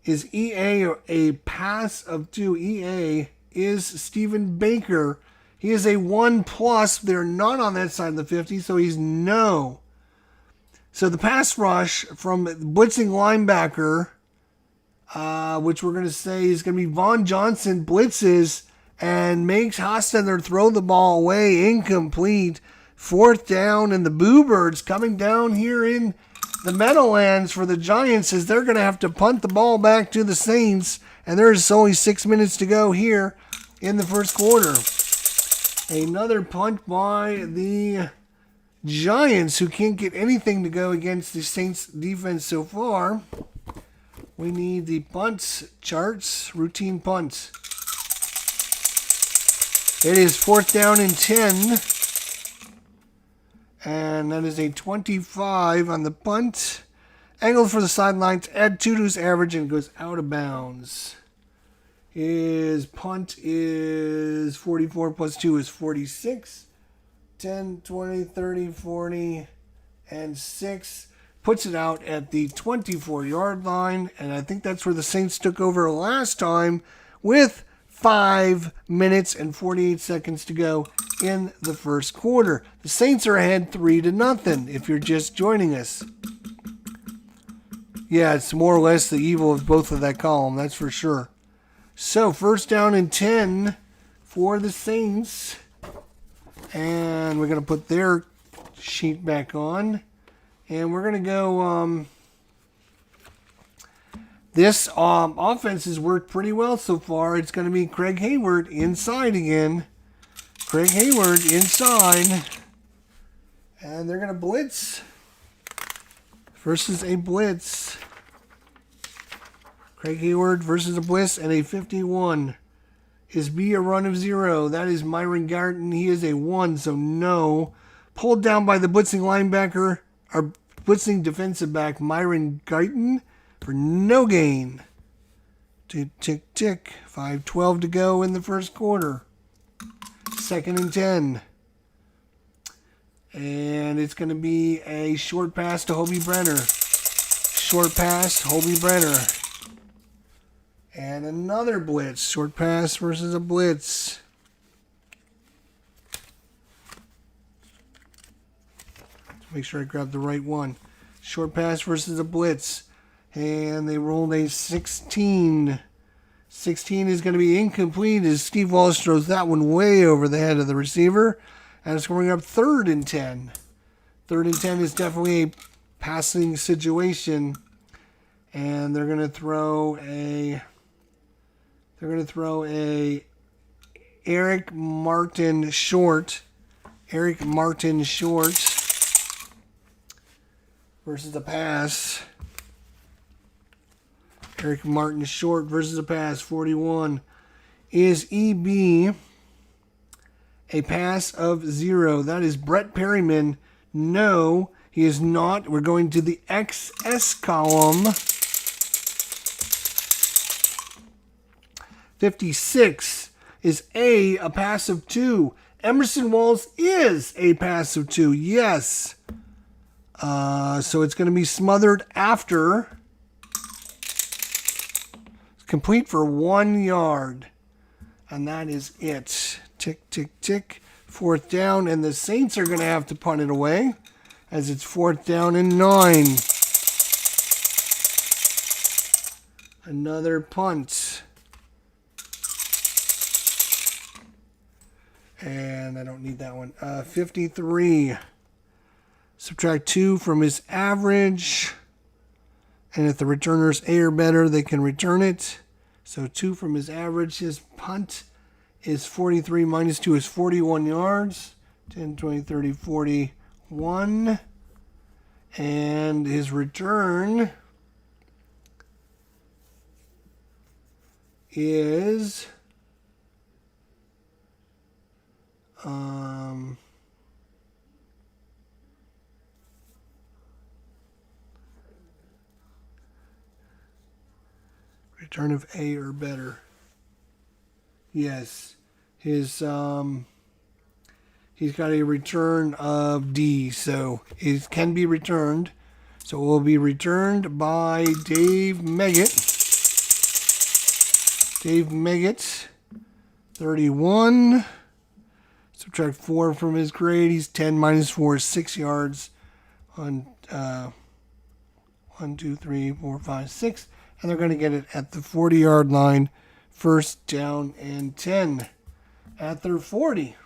Is EA a pass of 2? EA is Stephen Baker. He is a 1+. They're not on that side of the 50, so he's no. So the pass rush from blitzing linebacker, which we're going to say is going to be Vaughn Johnson, blitzes and makes Hostetler throw the ball away, incomplete. 4th down, and the Boo Birds coming down here in the Meadowlands for the Giants as they're going to have to punt the ball back to the Saints, and there's only 6 minutes to go here in the first quarter. Another punt by the Giants, who can't get anything to go against the Saints defense so far. We need the punt charts, routine punt. It is 4th down and 10. And that is a 25 on the punt. Angled for the sidelines. Ed Tudu's average and goes out of bounds. His punt is 44 plus 2 is 46. 10, 20, 30, 40, and 6. Puts it out at the 24-yard line. And I think that's where the Saints took over last time with 5 minutes and 48 seconds to go in the first quarter. The Saints are ahead 3-0 if you're just joining us. Yeah, it's more or less the evil of both of that column, that's for sure. So, 1st down and 10 for the Saints. And we're going to put their sheet back on. And we're going to go... This offense has worked pretty well so far. It's going to be Craig Hayward inside again. Craig Hayward inside. And they're going to blitz versus a blitz. Craig Hayward versus a blitz and a 51. Is B a run of 0? That is Myron Garton. He is a 1, so no. Pulled down by the blitzing linebacker, or blitzing defensive back, Myron Garton, for no gain. Tick, tick, tick. 5:12 to go in the first quarter. 2nd and 10. And it's going to be a short pass to Hobie Brenner. Short pass, Hobie Brenner. And another blitz. Short pass versus a blitz. Let's make sure I grab the right one. Short pass versus a blitz. And they rolled a 16. 16 is going to be incomplete as Steve Walsh throws that one way over the head of the receiver. And it's going up 3rd and 10. 3rd and 10 is definitely a passing situation. And they're going to throw a... Eric Martin short. Eric Martin short versus a pass. Eric Martin short versus a pass. 41. Is EB a pass of 0? That is Brett Perryman. No, he is not. We're going to the XS column. 56. Is A pass of 2? Emerson Walls is a pass of 2. Yes. So it's going to be smothered after. Complete for 1 yard. And that is it. Tick, tick, tick. 4th down. And the Saints are going to have to punt it away as it's 4th down and 9. Another punt. And I don't need that one. 53. Subtract 2 from his average. And if the returner's A or better, they can return it. So 2 from his average. His punt is 43 minus 2 is 41 yards. 10, 20, 30, 41. And his return is return of A or better. Yes. His he's got a return of D, so it can be returned. So it will be returned by Dave Meggett. Dave Meggett, 31. Subtract 4 from his grade. He's 10 minus 4 is 6 yards on 1, 2, 3, 4, 5, 6. And they're going to get it at the 40-yard line. First down and 10 at their 40.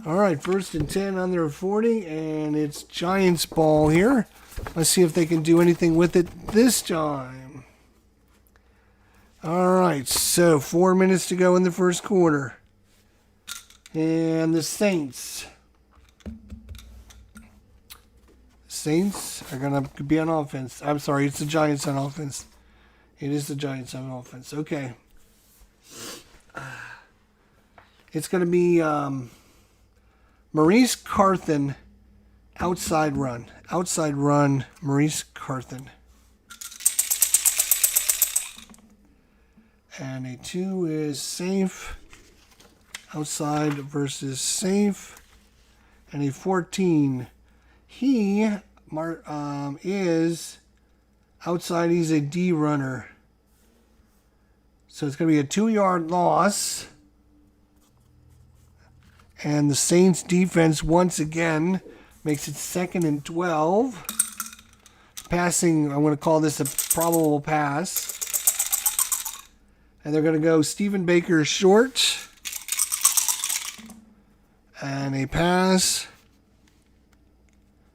All right, first and 10 on their 40, and it's Giants ball here. Let's see if they can do anything with it this time. All right, so 4 minutes to go in the first quarter. And the Saints are going to be on offense. I'm sorry, it's the Giants on offense. It is the Giants on offense. Okay. It's going to be Maurice Carthen, outside run. Outside run, Maurice Carthen. And a 2 is safe. Outside versus safe. And a 14. He is outside. He's a D runner. So it's going to be a 2-yard loss. And the Saints defense once again makes it 2nd and 12. Passing, I'm going to call this a probable pass. And they're going to go Stephen Baker short. And a pass.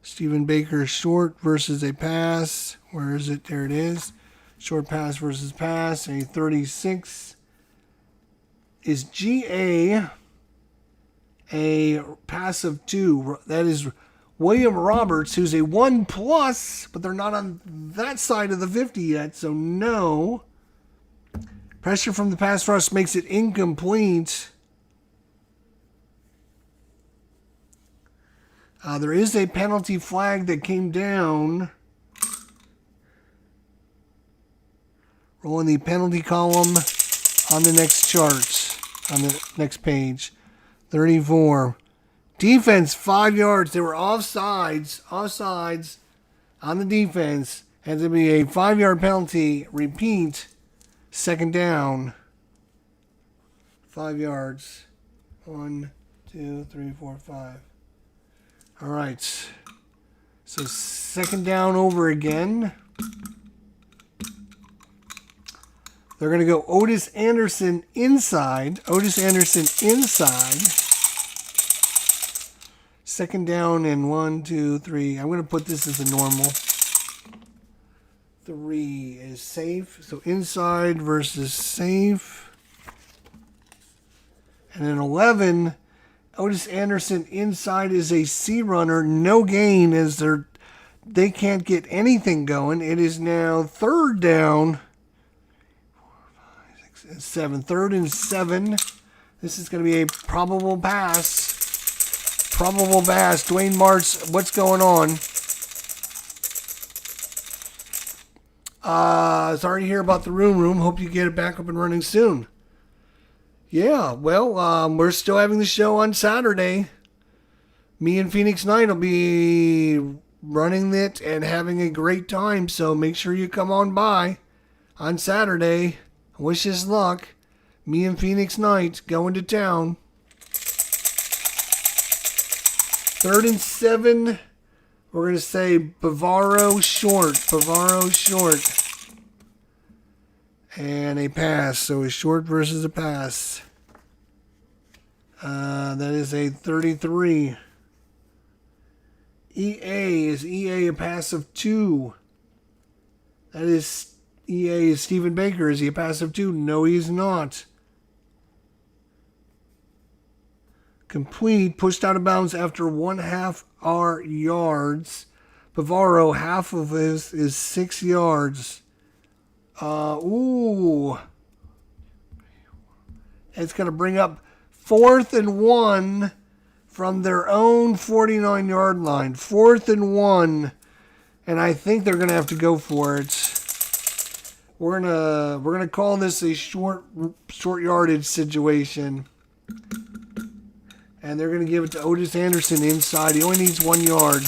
Stephen Baker short versus a pass. Where is it? There it is. Short pass versus pass. A 36 is GA. A pass of 2. That is William Roberts, who's a 1+, but they're not on that side of the 50 yet, so no. Pressure from the pass rush makes it incomplete. There is a penalty flag that came down. Rolling the penalty column on the next chart, on the next page. 34. Defense, 5 yards. They were offsides on the defense. Had to be a 5-yard penalty. Repeat, 2nd down. 5 yards. 1, 2, 3, 4, 5. All right. So 2nd down over again. They're going to go Otis Anderson inside. Otis Anderson inside. 2nd down and 1, 2, 3. I'm going to put this as a normal. 3 is safe. So inside versus safe. And then 11, Otis Anderson inside is a C runner. No gain as they can't get anything going. It is now 3rd down. 7. 3rd and 7. This is going to be a probable pass. Probable pass. Dwayne Martz, what's going on? Sorry to hear about the room. Hope you get it back up and running soon. Yeah, well, we're still having the show on Saturday. Me and Phoenix Knight will be running it and having a great time. So make sure you come on by on Saturday. Wish us luck. Me and Phoenix Knight going to town. 3rd and 7. We're going to say Bavaro short. Bavaro short. And a pass. So a short versus a pass. That is a 33. EA. Is EA a pass of 2? That is EA is Stephen Baker. Is he a pass of 2? No, he's not. Complete. Pushed out of bounds after 1/2 our yards. Bavaro, half of his is 6 yards. Ooh. It's going to bring up 4th and 1 from their own 49-yard line. 4th and 1. And I think they're going to have to go for it. We're gonna call this a short yardage situation. And they're going to give it to Otis Anderson inside. He only needs 1 yard.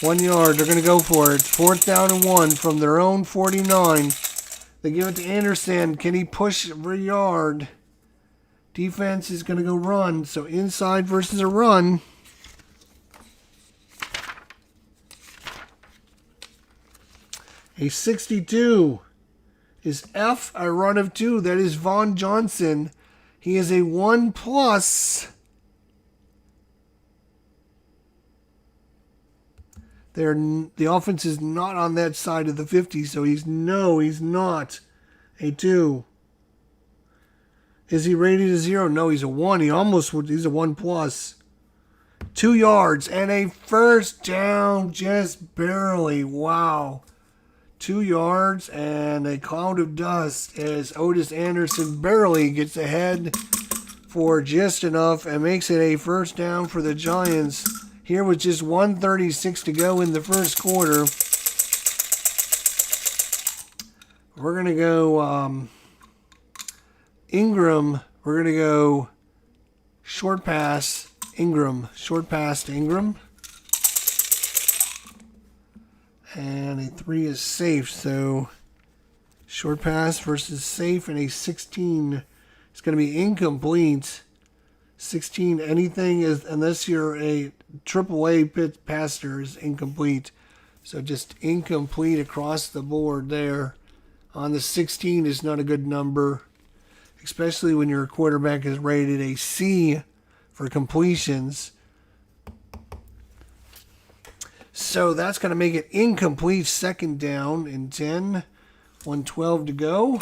1 yard. They're going to go for it. 4th down and 1 from their own 49. They give it to Anderson. Can he push for a yard? Defense is going to go run. So inside versus a run. A 62 is F, a run of 2. That is Vaughn Johnson. He is a 1+. The offense is not on that side of the 50, so he's not a 2. Is he rated a 0? No, he's a 1. He's a 1+. 2 yards and a first down, just barely. Wow. 2 yards and a cloud of dust as Otis Anderson barely gets ahead for just enough and makes it a first down for the Giants. Here with just 1:36 to go in the first quarter. We're going to go Ingram. We're going to go short pass Ingram. Short pass to Ingram. And a 3 is safe, so short pass versus safe, and a 16 is going to be incomplete. 16, anything is, unless you're a AAA pit passer, is incomplete. So just incomplete across the board there. On the 16 is not a good number, especially when your quarterback is rated a C for completions. So that's going to make it incomplete. 2nd down and 10. 1:12 to go.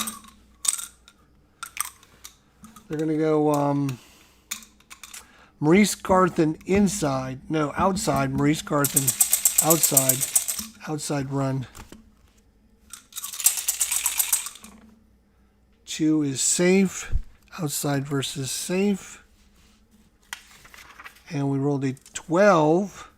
They're going to go Maurice Carthen inside. No, outside. Maurice Carthen outside. Outside run. 2 is safe. Outside versus safe. And we rolled a 12.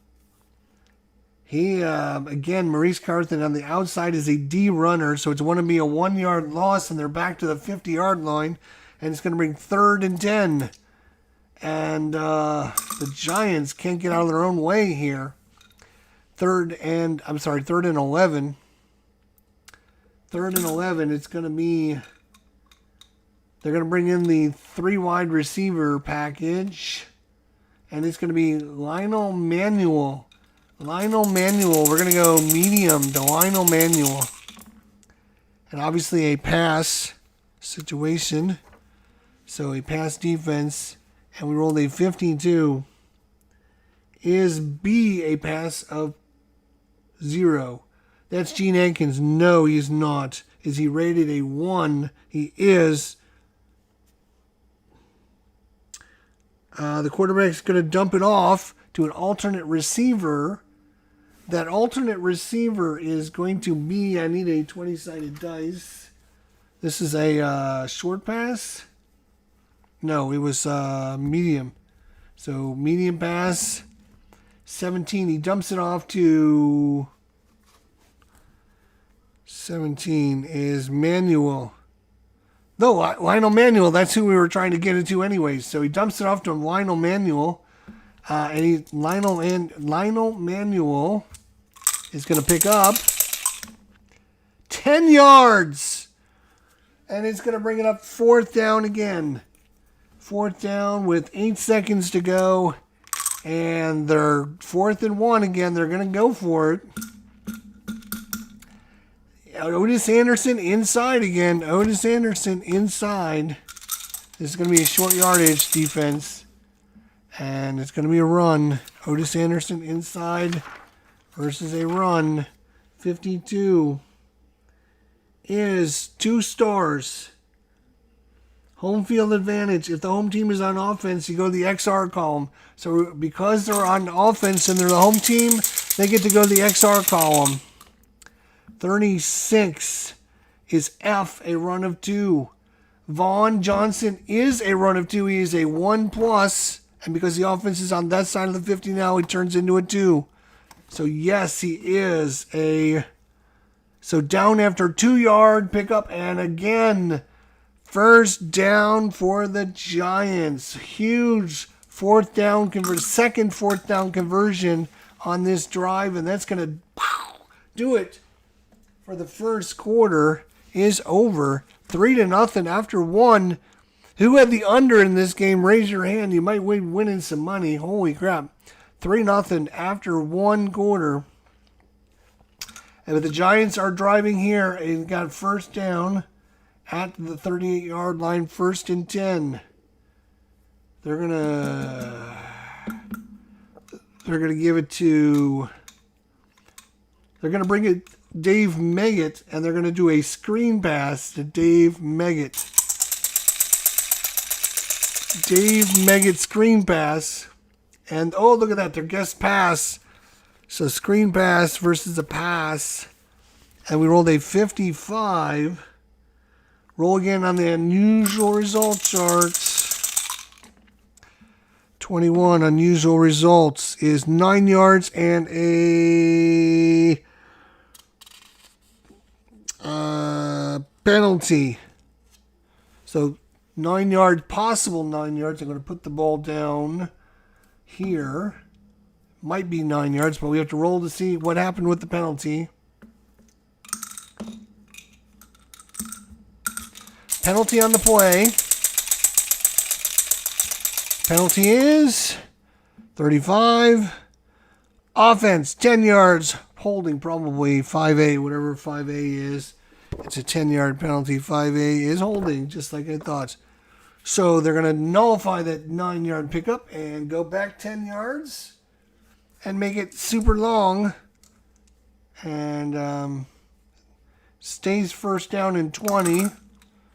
He, again, Maurice Carthen on the outside is a D runner, so it's going to be a 1 yard loss, and they're back to the 50-yard line, and it's going to bring 3rd and 10. And the Giants can't get out of their own way here. 3rd and 11. 3rd and 11, it's going to be, they're going to bring in the 3 wide receiver package, and it's going to be Lionel Manuel. We're going to go medium to Lionel Manuel. And obviously a pass situation. So a pass defense. And we rolled a 52. Is B a pass of 0? That's Gene Atkins. No, he's not. Is he rated a 1? He is. The quarterback's going to dump it off to an alternate receiver. That alternate receiver is going to be, I need a 20-sided dice. This is a short pass. No, it was medium. So medium pass, 17. He dumps it off to 17 is Manuel. No, Lionel Manuel, that's who we were trying to get into anyways. So he dumps it off to Lionel Manuel. Lionel Manuel is going to pick up 10 yards. And it's going to bring it up 4th down again. 4th down with 8 seconds to go. And they're 4th and 1 again. They're going to go for it. Otis Anderson inside again. Otis Anderson inside. This is going to be a short yardage defense. And it's going to be a run. Otis Anderson inside versus a run. 52 is 2 stars. Home field advantage. If the home team is on offense, you go to the XR column. So because they're on offense and they're the home team, they get to go to the XR column. 36 is F, a run of 2. Vaughn Johnson is a run of 2. He is a 1+. And because the offense is on that side of the 50 now, he turns into a 2. So yes, he is a... So down after 2-yard pickup. And again... First down for the Giants. Huge second fourth down conversion on this drive. And that's going to do it for the first quarter. Is over. 3-0 after 1. Who had the under in this game? Raise your hand. You might be winning some money. Holy crap. 3-0 after 1 quarter. And the Giants are driving here. And got first down at the 38-yard line, 1st and 10. They're gonna give it to. They're gonna bring it Dave Meggett, and they're gonna do a screen pass to Dave Meggett. Dave Meggett screen pass, and oh look at that, their guest pass. So screen pass versus a pass, and we rolled a 55. Roll again on the unusual result charts. 21 unusual results is 9 yards and a penalty. So 9 yards, possible 9 yards. I'm going to put the ball down here. Might be 9 yards, but we have to roll to see what happened with the penalty. Penalty on the play. Penalty is 35. Offense, 10 yards. Holding probably 5A, whatever 5A is. It's a 10-yard penalty. 5A is holding, just like I thought. So they're going to nullify that 9-yard pickup and go back 10 yards and make it super long. And stays first down and 20.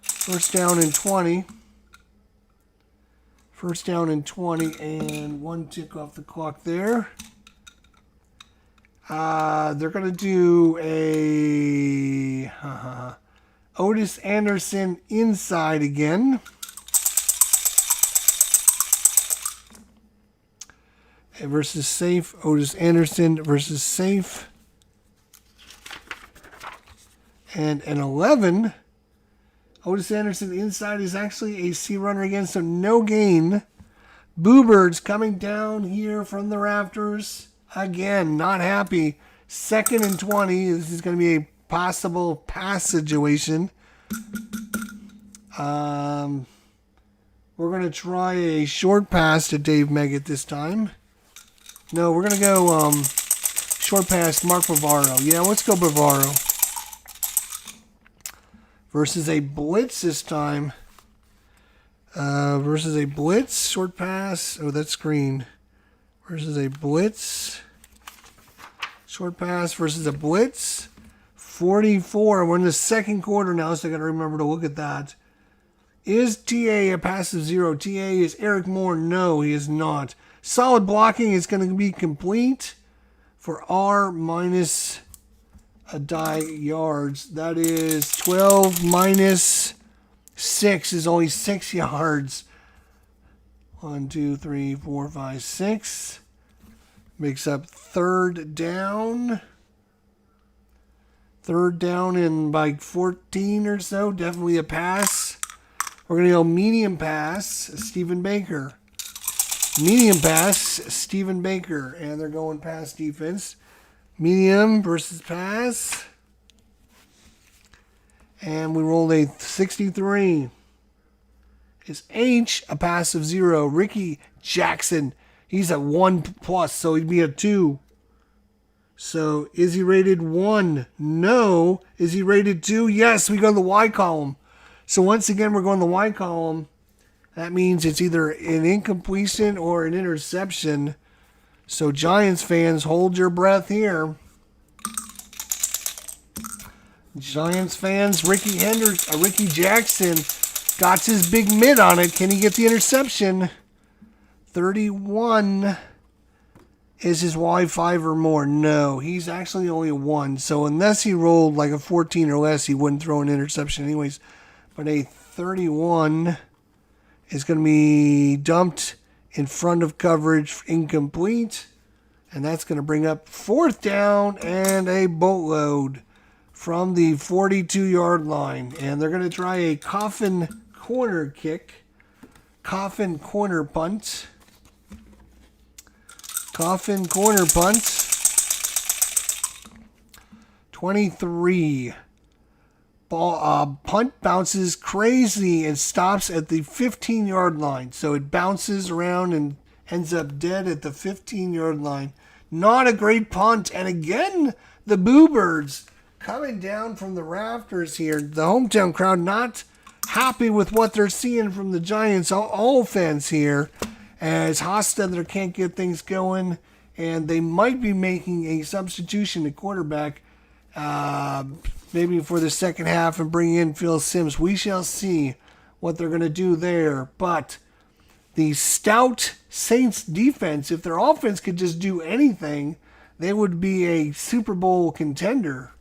First down and 20. First down and 20, and 1 tick off the clock there. They're going to do a Otis Anderson inside again. Versus safe. Otis Anderson versus safe. And an 11. Otis Anderson inside is actually a C runner again, so no gain. Boo Birds coming down here from the rafters. Again, not happy. 2nd and 20. This is going to be a possible pass situation. We're going to try a short pass to Dave Meggett this time. No, we're going to go short pass Mark Bavaro. Yeah, let's go Bavaro. Versus a blitz this time. Versus a blitz. Short pass. Oh, that's screen. Versus a blitz. Short pass versus a blitz. 44. We're in the second quarter now, so I got to remember to look at that. Is TA a passive 0? TA is Eric Moore. No, he is not. Solid blocking is going to be complete for R minus a die yards. That is 12 minus 6 is only 6 yards. 1, 2, 3, 4, 5, 6. Makes up third down. Third down in by 14 or so. Definitely a pass. We're going to go medium pass, Stephen Baker. Medium pass, Stephen Baker. And they're going pass defense. Medium versus pass. And we rolled a 63. Is H a pass of 0? Ricky Jackson. He's a 1+, so he'd be a 2. So is he rated 1? No. Is he rated 2? Yes, we go to the Y column. So once again, we're going to the Y column. That means it's either an incompletion or an interception. So Giants fans, hold your breath here. Giants fans, Ricky Jackson got his big mid on it. Can he get the interception? 31 is his Y5 or more. No, he's actually only a 1. So unless he rolled like a 14 or less, he wouldn't throw an interception anyways. But a 31 is going to be dumped in front of coverage, incomplete. And that's going to bring up 4th down and a boatload from the 42-yard line. And they're going to try a coffin corner kick. Coffin corner punt. Coffin corner punt. 23. Punt bounces crazy and stops at the 15-yard line. So it bounces around and ends up dead at the 15-yard line. Not a great punt. And again, the Boo Birds coming down from the rafters here. The hometown crowd not happy with what they're seeing from the Giants offense here, as Hostetler can't get things going, and they might be making a substitution at quarterback, maybe for the second half, and bring in Phil Simms. We shall see what they're going to do there. But the stout Saints defense, if their offense could just do anything, they would be a Super Bowl contender.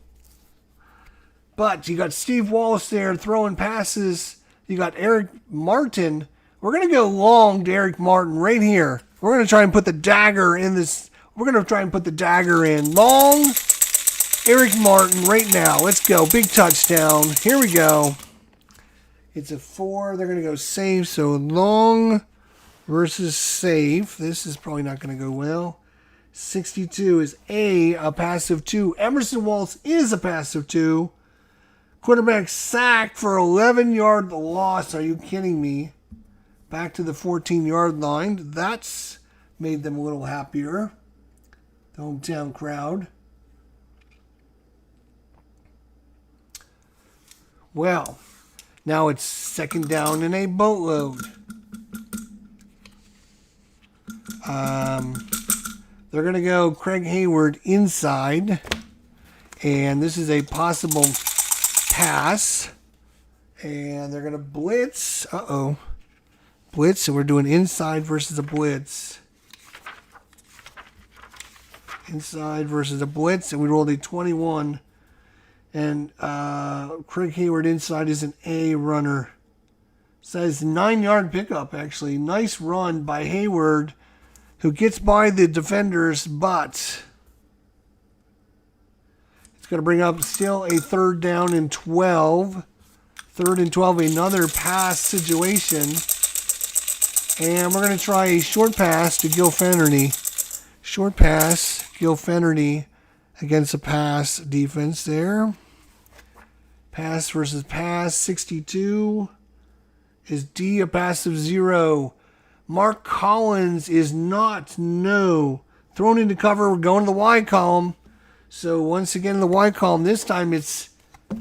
But you got Steve Wallace there throwing passes. You got Eric Martin. We're going to go long to Eric Martin right here. We're going to try and put the dagger in this. We're going to try and put the dagger in. Long Eric Martin right now. Let's go. Big touchdown. Here we go. It's a 4. They're going to go safe. So long versus safe. This is probably not going to go well. 62 is a passive 2. Emerson Wallace is a passive 2. Quarterback sacked for 11-yard loss. Are you kidding me? Back to the 14-yard line. That's made them a little happier. The hometown crowd. Well, now it's 2nd down and a boatload. They're going to go Craig Hayward inside. And this is a possible pass. And they're going to blitz. Blitz. So we're doing inside versus a blitz. Inside versus a blitz. And we rolled a 21. And Craig Hayward inside is an A runner. Says 9-yard pickup, actually. Nice run by Hayward, who gets by the defenders, but it's going to bring up still a 3rd down and 12. 3rd and 12, another pass situation. And we're going to try a short pass to Gil Fennerty. Short pass, Gil Fennerty against a pass defense there. Pass versus pass, 62 is D, a passive 0. Mark Collins is not, no. Thrown into cover, we're going to the Y column. So once again in the Y column, this time it's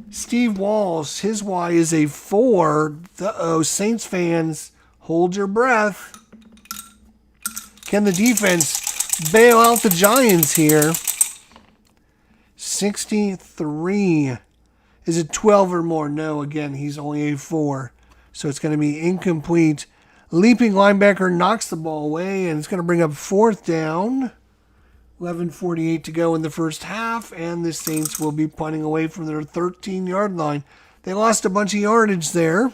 Steve Walsh. His Y is a 4. Uh-oh, Saints fans, hold your breath. Can the defense bail out the Giants here? 63. Is it 12 or more? No, again, he's only a 4. So it's going to be incomplete. Leaping linebacker knocks the ball away, and it's going to bring up 4th down. 11:48 to go in the first half, and the Saints will be punting away from their 13-yard line. They lost a bunch of yardage there. And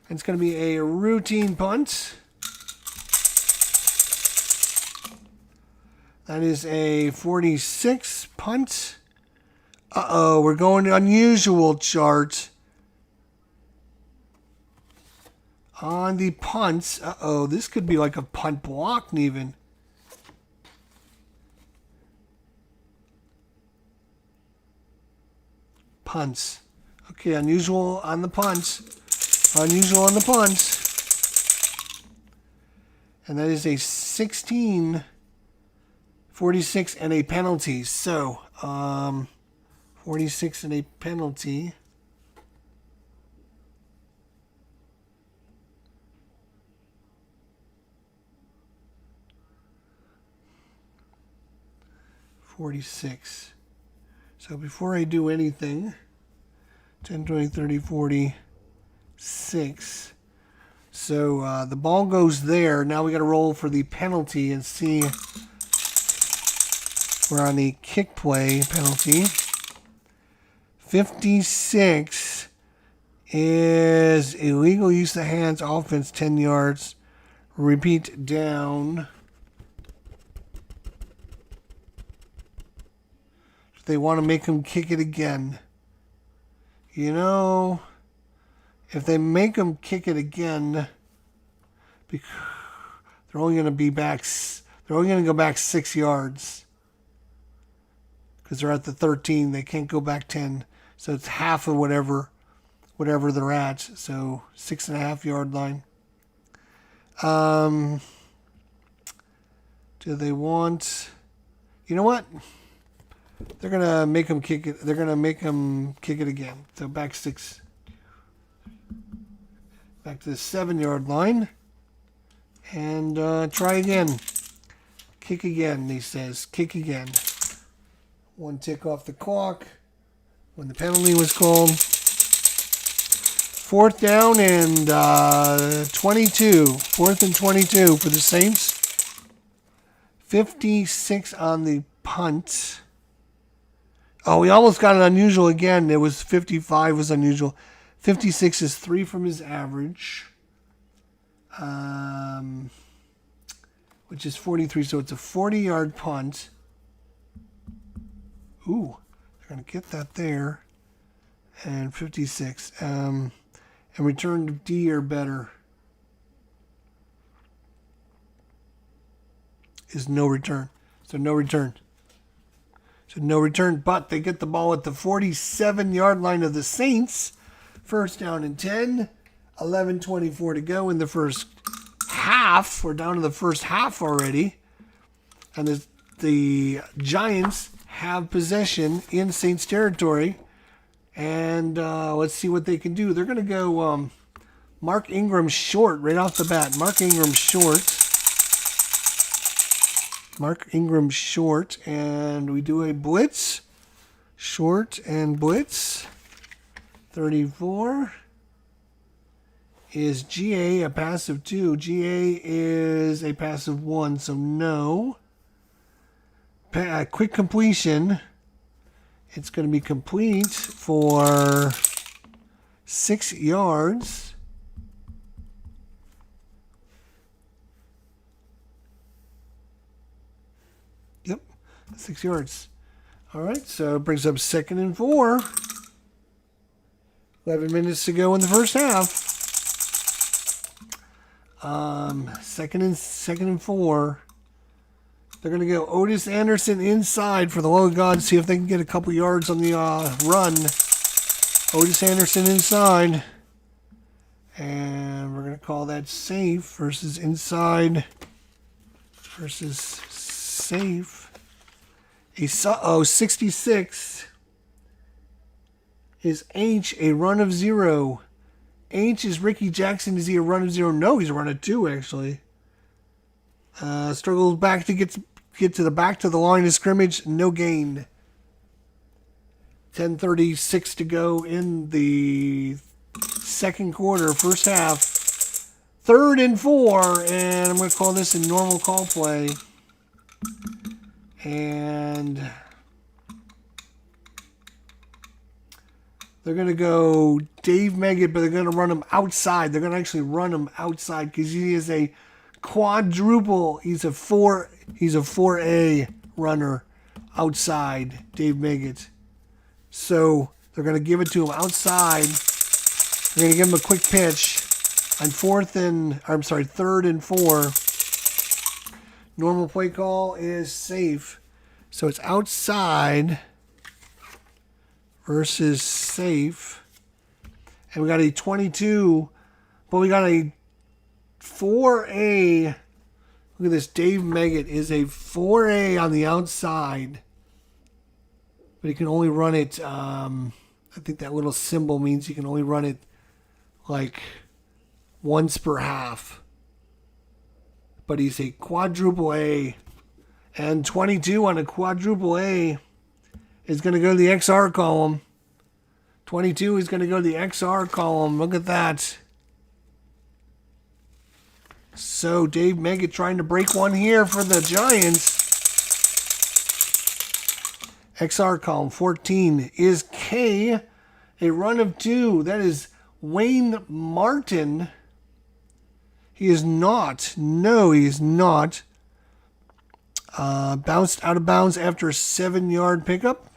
it's going to be a routine punt. That is a 46 punt. Uh-oh, we're going to unusual chart. On the punts, uh-oh, this could be like a punt block even. Punts. Okay, unusual on the punts. Unusual on the punts. And that is a 16, 46, and a penalty. So, 46 and a penalty. 46. So before I do anything, 10, 20, 30, 40, 6. So the ball goes there. Now we got to roll for the penalty and see. We're on the kick play penalty. 56 is illegal use of hands, offense 10 yards. Repeat down. They want to make him kick it again. You know, if they make him kick it again, they're only going to be back. They're only going to go back 6 yards because they're at the 13. They can't go back 10, so it's half of whatever they're at. So 6.5 yard line. Do they want? You know what? They're gonna make him kick it. They're gonna make him kick it again. So back 6. Back to the 7 yard line. And try again. Kick again, he says. Kick again. 1 tick off the clock when the penalty was called. 4th down and 22. 4th and 22 for the Saints. 56 on the punt. Oh, we almost got it unusual again. It was 55 was unusual. 56 is 3 from his average. Which is 43. So it's a 40-yard punt. Ooh, they're going to get that there. And 56. And return to D or better. Is no return. So no return. So no return, but they get the ball at the 47-yard line of the Saints. 1st down and 10. 11:24 to go in the first half. We're down to the first half already. And the Giants have possession in Saints territory. And let's see what they can do. They're going to go Mark Ingram short right off the bat. Mark Ingram short. Mark Ingram short, and we do a blitz. Short and blitz. 34 is GA, a pass of 2. GA is a pass of 1, so no. Quick completion. It's going to be complete for 6 yards. Yep, 6 yards. All right, so it brings up 2nd and 4. 11 minutes to go in the first half. Second and 4. They're going to go Otis Anderson inside for the love of God. See if they can get a couple yards on the run. Otis Anderson inside. And we're going to call that safe versus inside versus safe. 66 is H, a run of 0. H is Ricky Jackson. Is he a run of 0? No, he's a run of 2, actually. Struggles back to get to the back to the line of scrimmage. No gain. 10:36 to go in the second quarter, first half. 3rd and 4, and I'm going to call this a normal call play. And they're going to go Dave Meggett, but they're going to run him outside. They're going to actually run him outside because he is a quadruple. He's a 4A runner outside, Dave Meggett. So they're going to give it to him outside. They're going to give him a quick pitch on 3rd and 4. Normal play call is safe. So it's outside versus safe. And we got a 22, but we got a 4A. Look at this. Dave Meggett is a 4A on the outside. But he can only run it, I think that little symbol means he can only run it like once per half. But he's a quadruple A. And 22 on a quadruple A is going to go to the XR column. 22 is going to go to the XR column. Look at that. So Dave Meggett trying to break one here for the Giants. XR column 14 is K. A run of 2. That is Wayne Martin. He is not. No, he is not. Bounced out of bounds after a 7-yard pickup.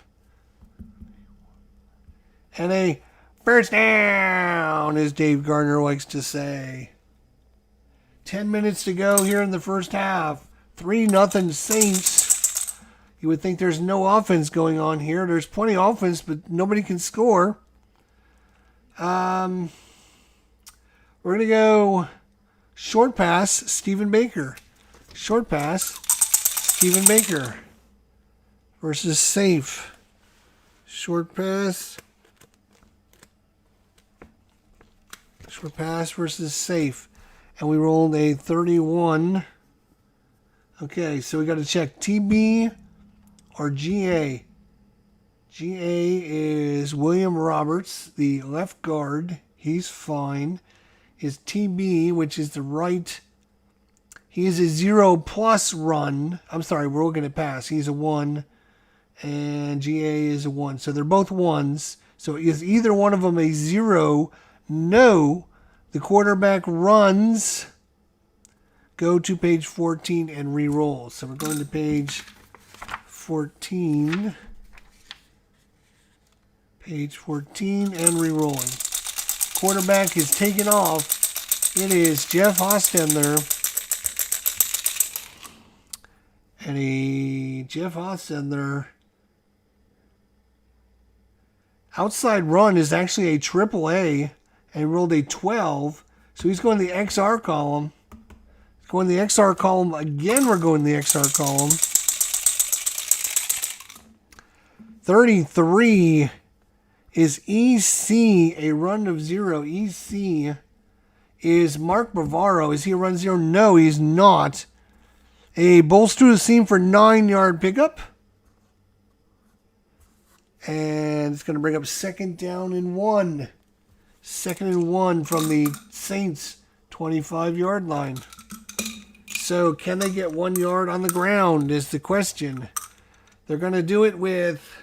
And a first down, as Dave Gardner likes to say. 10 minutes to go here in the first half. 3-0 Saints. You would think there's no offense going on here. There's plenty of offense, but nobody can score. We're going to go short pass, Stephen Baker. Short pass, Stephen Baker versus safe. Short pass. Short pass versus safe. And we rolled a 31. Okay, so we got to check TB or GA. GA is William Roberts, the left guard. He's fine. Is TB, which is the right. He is a 0+ run. I'm sorry, we're all going to pass. He's a 1. And GA is a 1. So they're both 1s. So is either one of them a 0? No. The quarterback runs. Go to page 14 and re-roll. So we're going to page 14. Page 14 and re-rolling. Quarterback is taken off. It is Jeff Hostetler. And Jeff Hostetler. Outside run is actually a triple A. And he rolled a 12. So he's going to the XR column. He's going to the XR column. Again, we're going to the XR column. 33 is EC, a run of 0. EC is Mark Bavaro. Is he a run 0? No, he's not. A bolster to the seam for 9-yard pickup. And it's going to bring up 2nd down and 1. 2nd and 1 from the Saints 25-yard line. So can they get 1 yard on the ground is the question. They're going to do it with...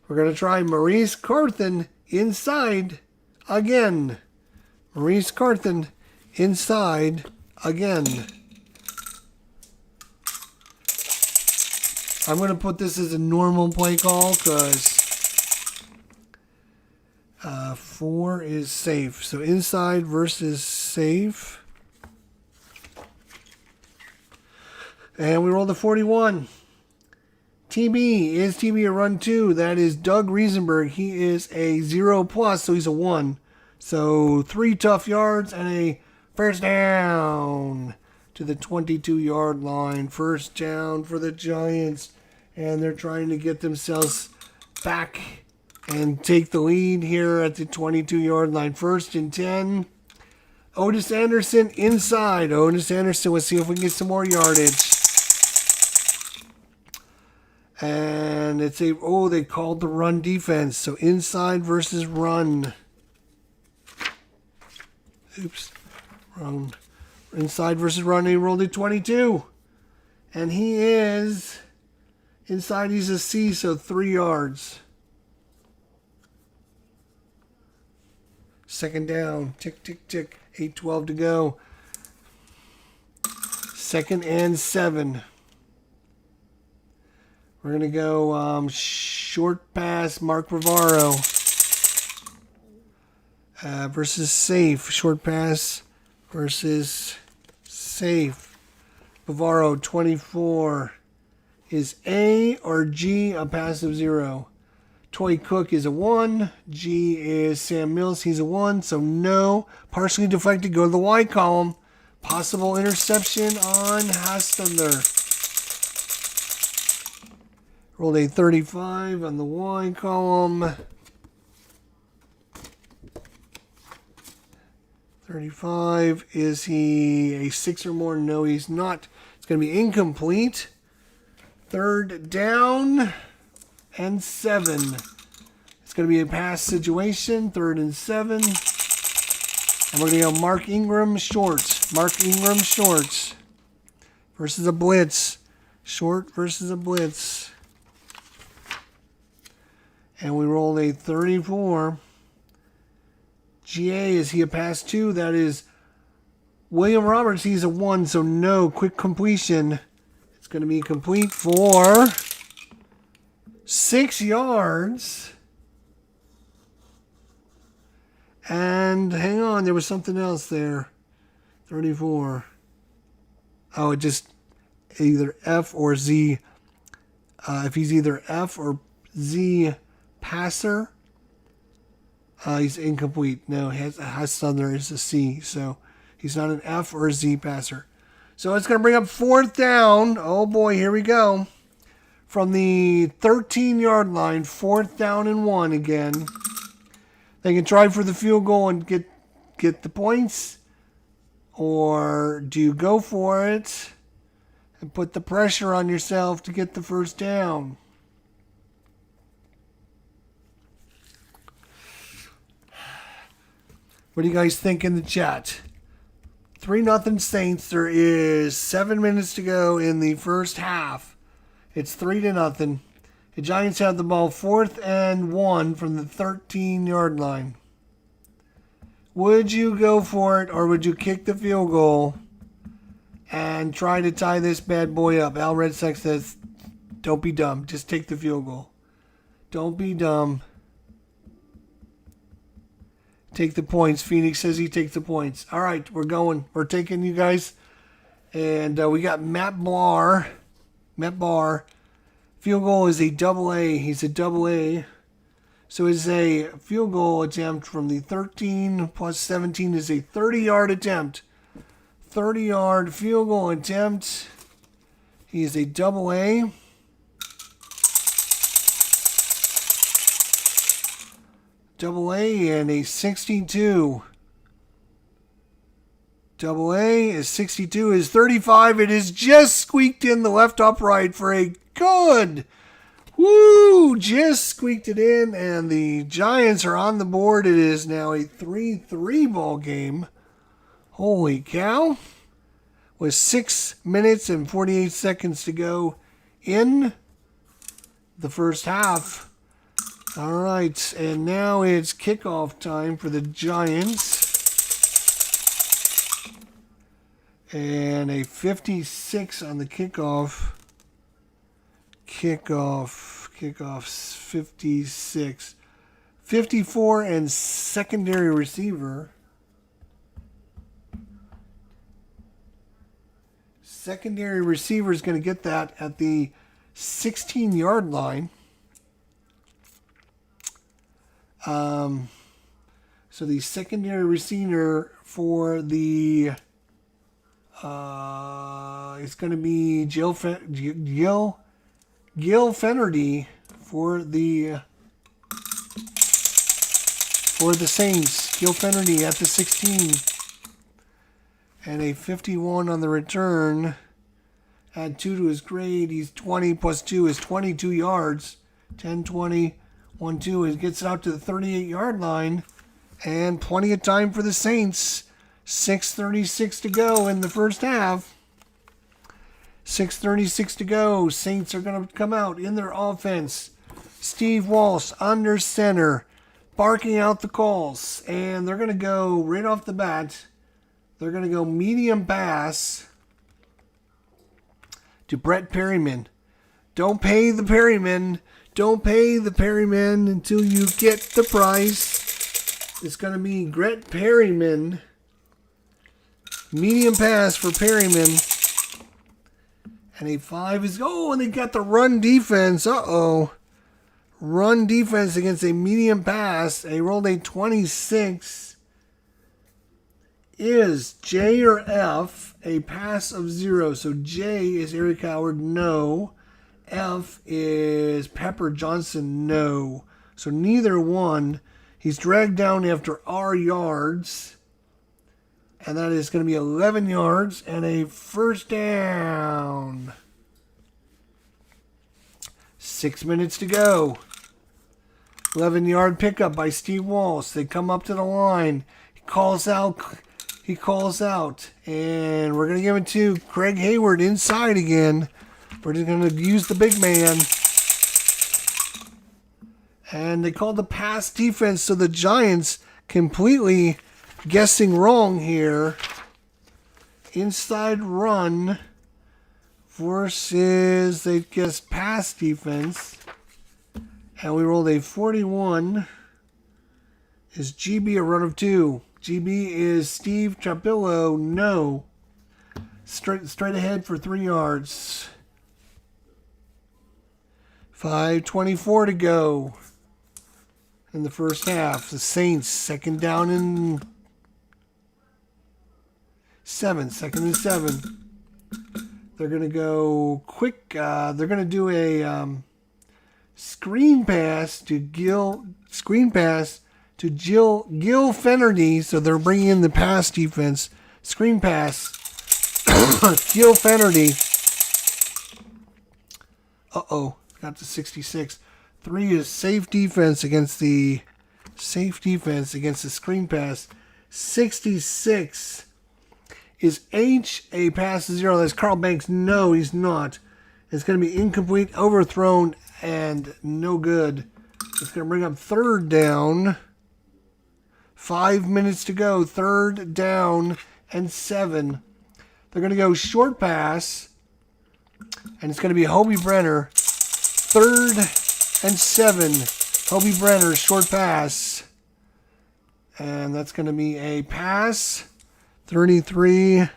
We're going to try Maurice Carthen inside again. Maurice Carthen inside again. I'm going to put this as a normal play call because 4 is safe. So inside versus safe. And we roll the 41. TB is TB a run 2. That is Doug Riesenberg. He is a 0+, so he's a 1. So 3 tough yards and a first down to the 22-yard line. First down for the Giants. And they're trying to get themselves back and take the lead here at the 22-yard line. 1st and 10. Otis Anderson inside. Otis Anderson, let's see if we can get some more yardage. And it's they called the run defense. So inside versus run. Oops. Wrong. Inside versus run. He rolled a 22. And he is inside. He's a C, so 3 yards. 2nd down. Tick, tick, tick. 8:12 to go. 2nd and 7. We're going to go short pass, Mark Bavaro versus safe. Short pass versus safe. Bavaro, 24. Is A or G a passive 0? Toy Cook is a 1. G is Sam Mills. He's a 1. So no. Partially deflected. Go to the Y column. Possible interception on Hostetler. Rolled a 35 on the Y column. 35. Is he a 6 or more? No, he's not. It's going to be incomplete. 3rd down and 7. It's going to be a pass situation. 3rd and 7. And we're going to go Mark Ingram short. Mark Ingram short versus a blitz. Short versus a blitz. And we rolled a 34. GA, is he a pass 2? That is William Roberts. He's a 1, so no. Quick completion. It's going to be complete for 6 yards. And hang on, there was something else there. 34. Oh, it just either F or Z. If he's either F or Z passer, he's incomplete. No, Hassan there is a C, so he's not an F or a Z passer. So it's going to bring up 4th down. Oh boy, here we go. From the 13-yard line, 4th down and 1 again. They can try for the field goal and get the points. Or do you go for it and put the pressure on yourself to get the 1st down? What do you guys think in the chat? 3-0 Saints. There is 7 minutes to go in the first half. It's 3-0. The Giants have the ball 4th and 1 from the 13-yard line. Would you go for it, or would you kick the field goal and try to tie this bad boy up? Al Red Sox says, don't be dumb. Just take the field goal. Don't be dumb. Take the points. Phoenix says he takes the points. All right, we're going. We're taking you guys. And we got Matt Barr. Matt Barr. Field goal is a AA. He's a AA. So it's a field goal attempt from the 13 plus 17 is a 30-yard attempt. 30-yard field goal attempt. He is a AA. AA and a 62. AA is 62 is 35. It is just squeaked in the left upright for a good. Woo! Just squeaked it in, and the Giants are on the board. It is now a 3-3 ball game. Holy cow. With 6 minutes and 48 seconds to go in the first half. All right, and now it's kickoff time for the Giants. And a 56 on the kickoff. Kickoff's 56. 54 and secondary receiver. Secondary receiver is going to get that at the 16-yard line. So the secondary receiver for the it's going to be Gil Fenerty for the Saints. Gil Fenerty at the 16. And a 51 on the return. Add 2 to his grade. He's 20 plus 2 is 22 yards. 10, 20, 1, 2. He gets it out to the 38-yard line. And plenty of time for the Saints. 6:36 to go in the first half. 6:36 to go. Saints are going to come out in their offense. Steve Walsh under center, barking out the calls. And they're going to go right off the bat. They're going to go medium pass to Brett Perryman. Don't pay the Perryman. Don't pay the Perryman until you get the price. It's going to be Brett Perryman. Medium pass for Perryman. And a 5 is... Oh, and they got the run defense. Uh-oh. Run defense against a medium pass. They rolled a 26. Is J or F a pass of 0? So J is Eric Howard. No. F is Pepper Johnson. No. So neither one. He's dragged down after R yards. And that is going to be 11 yards and a first down. 6 minutes to go. 11-yard pickup by Steve Walsh. They come up to the line. He calls out. And we're going to give it to Craig Hayward inside again. We're just going to use the big man. And they called the pass defense, so the Giants completely guessing wrong here. Inside run versus they guessed pass defense. And we rolled a 41. Is GB a run of 2? GB is Steve Trapillo. No. Straight ahead for 3 yards. 5:24 to go in the first half. The Saints, second and 7. They're going to go quick. They're going to do a screen pass to Gil Fenerty. So they're bringing in the pass defense. Screen pass. Gil Fenerty. Got to 66. 3 is safe defense against the screen pass. 66 is H, a pass to 0. That's Carl Banks. No, he's not. It's going to be incomplete, overthrown, and no good. It's going to bring up third down. 5 minutes to go. Third down and 7. They're going to go short pass, and it's going to be Hobie Brenner. Third and 7. Hobie Brenner, short pass. And that's going to be a pass. 33.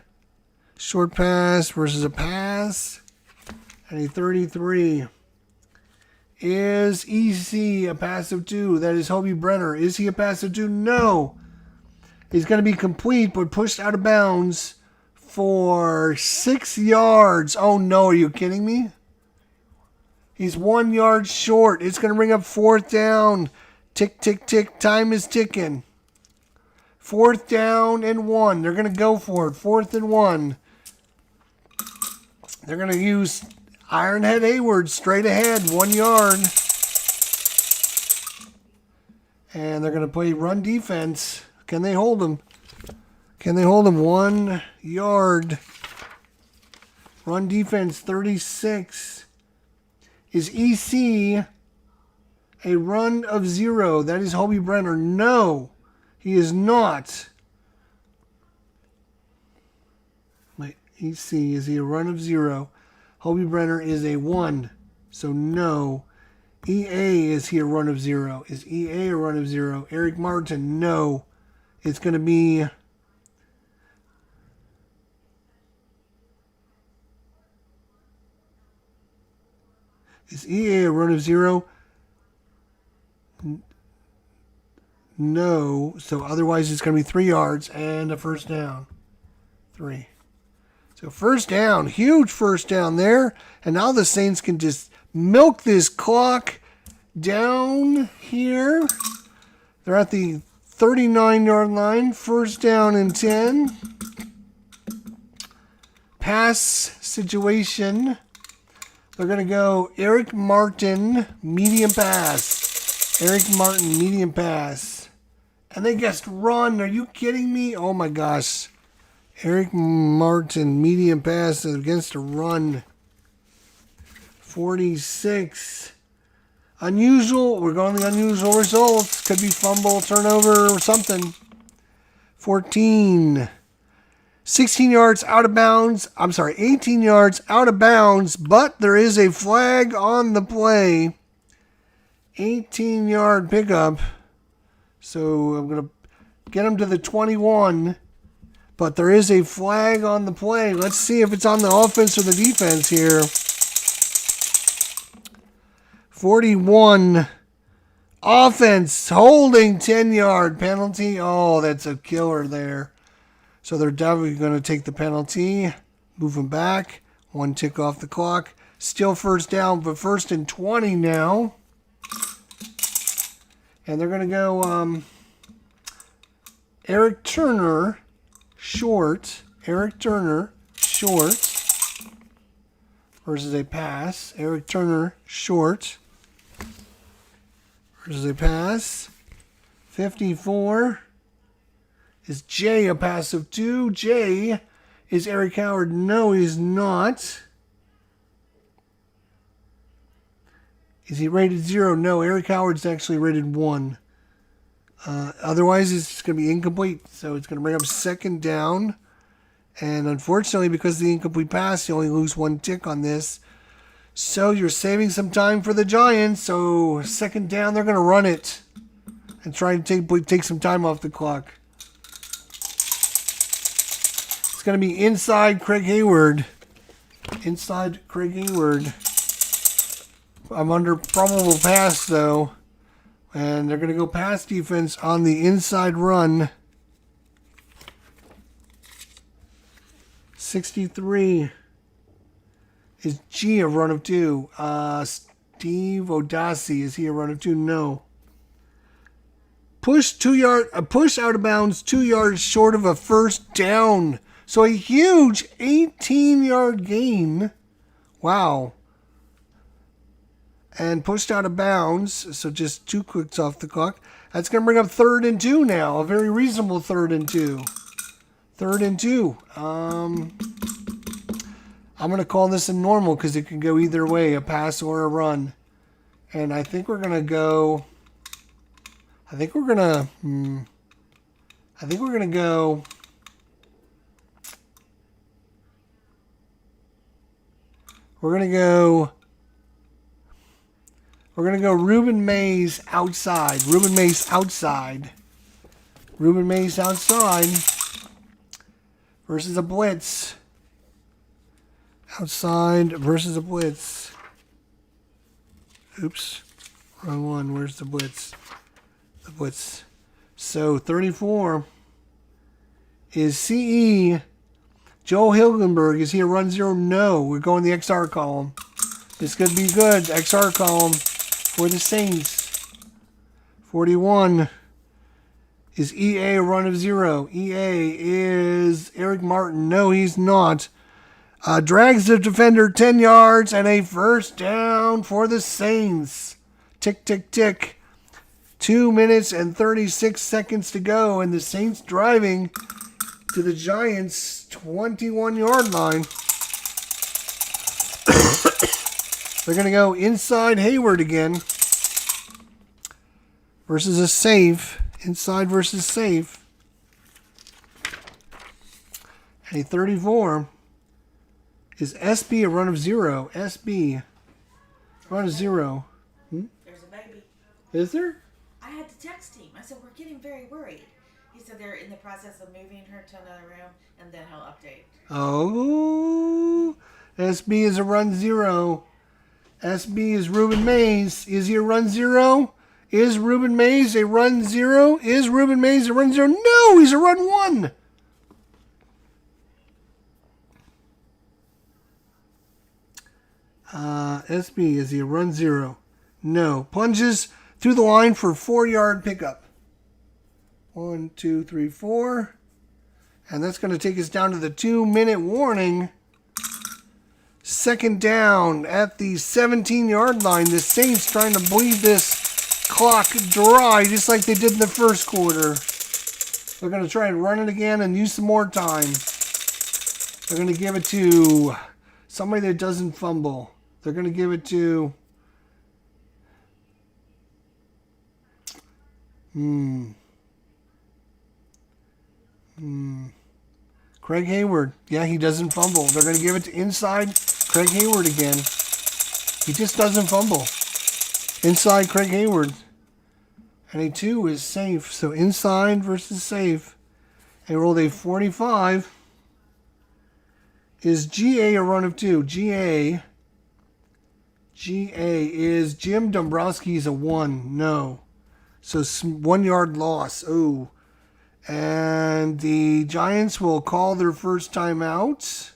Short pass versus a pass. And a 33. Is EC a pass of 2? That is Hobie Brenner. Is he a pass of 2? No. He's going to be complete, but pushed out of bounds for 6 yards. Oh, no. Are you kidding me? He's 1 yard short. It's going to bring up fourth down. Tick, tick, tick. Time is ticking. 4th down and 1. They're going to go for it. 4th and 1. They're going to use Ironhead Hayward straight ahead. 1 yard. And they're going to play run defense. Can they hold him? 1 yard. Run defense 36. Is EC a run of 0? That is Hobie Brenner. No, he is not. Wait, EC, is he a run of 0? Hobie Brenner is a 1, so no. EA, is he a run of 0? Is EA a run of 0? Eric Martin, no. It's going to be... Is EA a run of 0? No. So otherwise it's going to be 3 yards and a first down. 3. So first down. Huge first down there. And now the Saints can just milk this clock down here. They're at the 39-yard line. First down and 10. Pass situation. They're going to go Eric Martin, medium pass. Eric Martin, medium pass. And they guessed run. Are you kidding me? Oh, my gosh. Eric Martin, medium pass against a run. 46. Unusual. We're going the unusual results. Could be fumble, turnover, or something. 14. 16 yards out of bounds. 18 yards out of bounds, but there is a flag on the play. 18-yard pickup. So I'm going to get him to the 21, but there is a flag on the play. Let's see if it's on the offense or the defense here. 41. Offense holding 10-yard penalty. Oh, that's a killer there. So they're definitely going to take the penalty, move them back, 1 tick off the clock. Still first down, but 1st and 20 now. And they're going to go Eric Turner short. Eric Turner, short. Versus a pass. Eric Turner, short. Versus a pass. 54 is Jay, a pass of 2. Jay, is Eric Howard? No, he's not. Is he rated 0? No, Eric Howard's actually rated 1. Otherwise, it's going to be incomplete. So it's going to bring up second down. And unfortunately, because of the incomplete pass, you only lose 1 tick on this. So you're saving some time for the Giants. So second down, they're going to run it and try to take some time off the clock. It's going to be inside Craig Hayward. Inside Craig Hayward. I'm under probable pass, though. And they're going to go pass defense on the inside run. 63 is G, a run of 2. Steve Odasi, is he a run of 2? No. Push out of bounds 2 yards short of a first down. So a huge 18-yard gain. Wow. And pushed out of bounds. So just 2 clicks off the clock. That's going to bring up 3rd and 2 now. A very reasonable 3rd and 2. 3rd and 2. I'm going to call this a normal because it can go either way, a pass or a run. And I think we're going to go... I think we're going to go... We're going to go Ruben Mays outside. Ruben Mays outside. Ruben Mays outside versus a blitz. Outside versus a blitz. Oops. Wrong one. Where's the blitz? The blitz. So 34 is CE. Joel Hilgenberg. Is he a run 0? No. We're going the XR column. This could be good. XR column for the Saints. 41 is EA, a run of 0. EA is Eric Martin. No, he's not. Drags the defender 10 yards and a first down for the Saints. Tick, tick, tick. 2 minutes and 36 seconds to go, and the Saints driving to the Giants' 21-yard line. They're going to go inside Hayward again versus a safe. Inside versus safe. A 34 is SB, a run of 0. SB, run of 0. There's a baby. Is there? I had to text him. I said, we're getting very worried. He said they're in the process of moving her to another room, and then he'll update. Oh, SB is a run 0. SB is Ruben Mays. Is he a run 0? Is Ruben Mays a run 0? Is Ruben Mays a run 0? No, he's a run 1. SB, is he a run 0? No. Plunges through the line for 4-yard pickup. 1, 2, 3, 4. And that's going to take us down to the 2-minute warning. Second down at the 17-yard line. The Saints trying to bleed this clock dry just like they did in the first quarter. They're going to try and run it again and use some more time. They're going to give it to somebody that doesn't fumble. They're going to give it to... Craig Hayward. Yeah, he doesn't fumble. They're going to give it to inside Craig Hayward again. He just doesn't fumble. Inside Craig Hayward. And a 2 is safe. So inside versus safe. They rolled a 45. Is GA a run of 2? GA is Jim Dombrowski's a 1. No. So 1-yard loss. Oh. And the Giants will call their first timeout.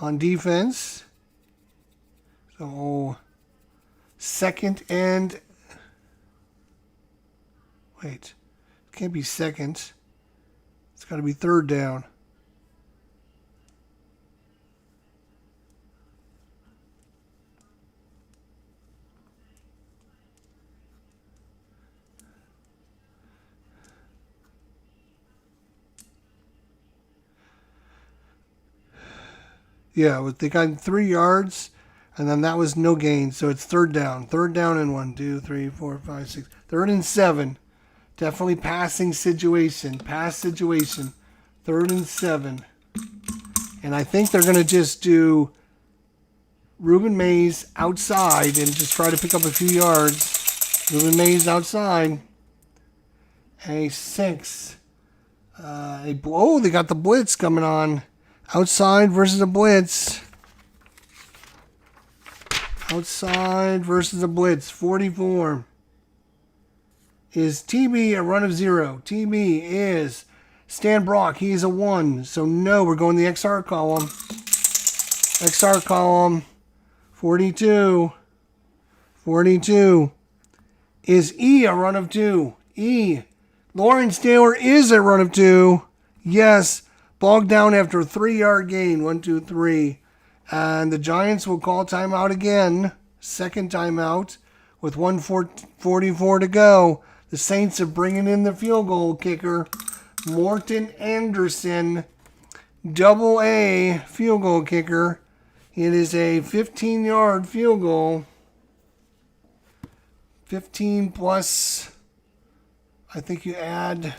On defense. So 2nd and Wait. It can't be second. It's got to be third down. Yeah, they got 3 yards, and then that was no gain, so it's third down. Third down and 1, 2, 3, 4, 5, 6. Third and 7. Definitely passing situation. Pass situation. Third and 7. And I think they're going to just do Ruben Mays outside and just try to pick up a few yards. Ruben Mays outside. A 6. They got the blitz coming on. Outside versus a blitz. Outside versus a blitz. 44. Is TB a run of 0? TB is Stan Brock. He's a 1. So no, we're going the XR column. XR column. 42. 42. Is E a run of 2? E. Lawrence Taylor is a run of 2. Yes. Bogged down after a 3-yard gain. 1, 2, 3. And the Giants will call timeout again. Second timeout with 1:44 to go. The Saints are bringing in the field goal kicker, Morton Anderson, double A field goal kicker. It is a 15-yard field goal. 15 plus, I think you add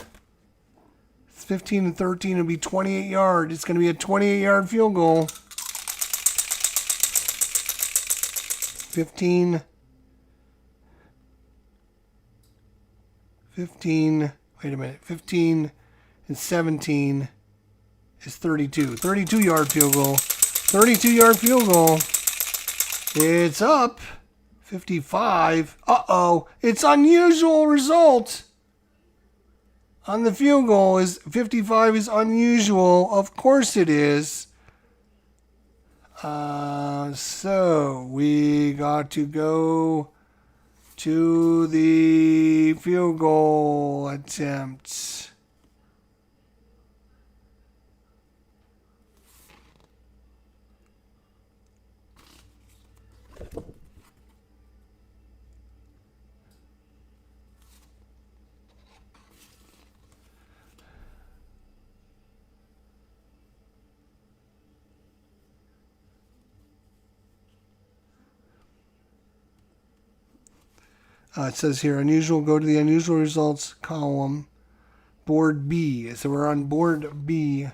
15 and 13, it'll be 28 yards. It's going to be a 28-yard field goal. 15, wait a minute, 15 and 17 is 32. 32-yard field goal. 32-yard field goal. It's up. 55. Uh-oh. It's unusual result. On the field goal is 55 is unusual. Of course it is. So we got to go to the field goal attempt. It says here, unusual, go to the unusual results column, board B. So we're on board B.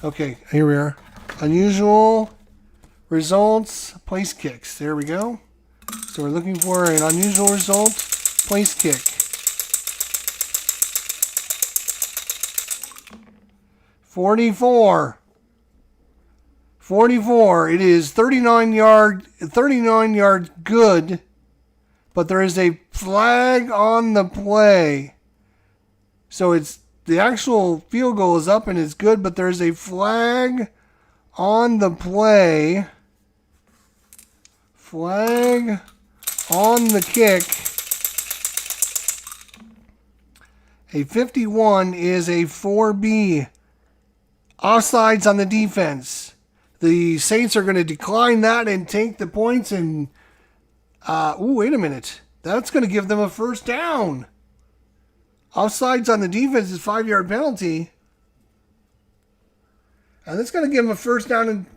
Okay, here we are. Unusual results, place kicks. There we go. So we're looking for an unusual result, place kick. 44. 44. It is 39 yards good, but there is a flag on the play. So it's the actual field goal is up and it's good, but there's a flag on the play. Flag on the kick. A 51 is a 4B. Offsides on the defense. The Saints are going to decline that and take the points and, wait a minute. That's going to give them a first down. Offsides on the defense is 5-yard penalty. And that's going to give them a first down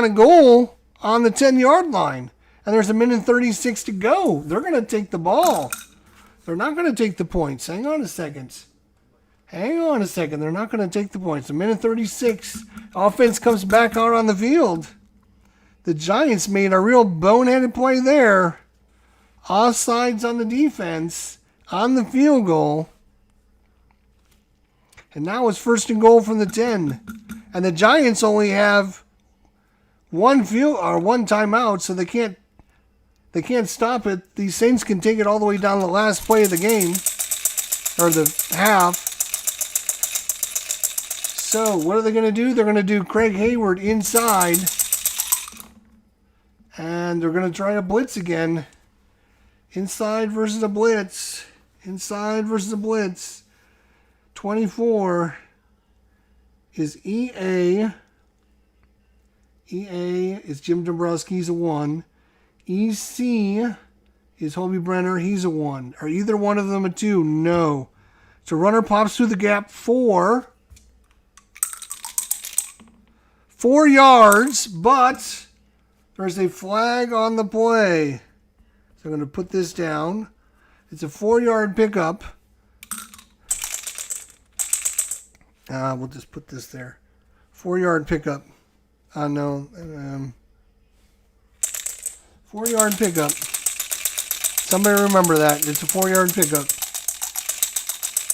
and goal on the 10-yard line. And there's 1:36 to go. They're going to take the ball. They're not going to take the points. Hang on a second. They're not going to take the points. 1:36. Offense comes back out on the field. The Giants made a real boneheaded play there. Offsides on the defense. On the field goal. And now it's first and goal from the 10. And the Giants only have one timeout, so they can't stop it. These Saints can take it all the way down the last play of the game. Or the half. So, what are they going to do? They're going to do Craig Hayward inside. And they're going to try a blitz again. Inside versus a blitz. Inside versus a blitz. 24 is EA. EA is Jim Dombrowski. He's a 1. EC is Hobie Brenner. He's a 1. Are either one of them a 2? No. So runner pops through the gap 4. 4 yards, but there's a flag on the play. So I'm going to put this down. It's a 4-yard pickup. We'll just put this there. 4-yard pickup. No. 4-yard pickup. Somebody remember that. It's a 4-yard pickup.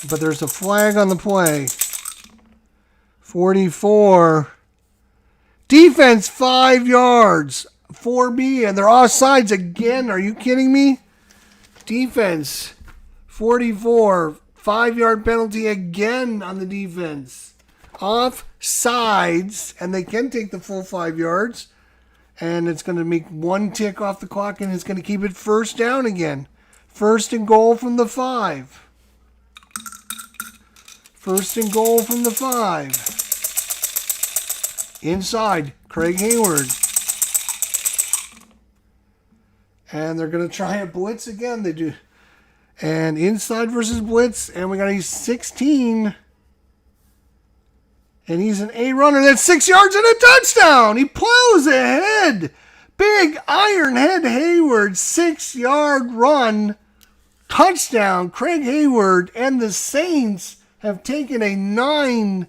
But there's a flag on the play. 44. Defense 5 yards. 4B, and they're offsides again. Are you kidding me? Defense 44. 5-yard penalty again on the defense. Offsides, and they can take the full 5 yards. And it's going to make 1 tick off the clock, and it's going to keep it first down again. First and goal from the 5. First and goal from the 5. Inside, Craig Hayward. And they're going to try a blitz again. They do. And inside versus blitz. And we got a 16. And he's an A runner. That's 6 yards and a touchdown. He plows ahead. Big Ironhead Hayward. 6-yard run. Touchdown. Craig Hayward. And the Saints have taken a 9-3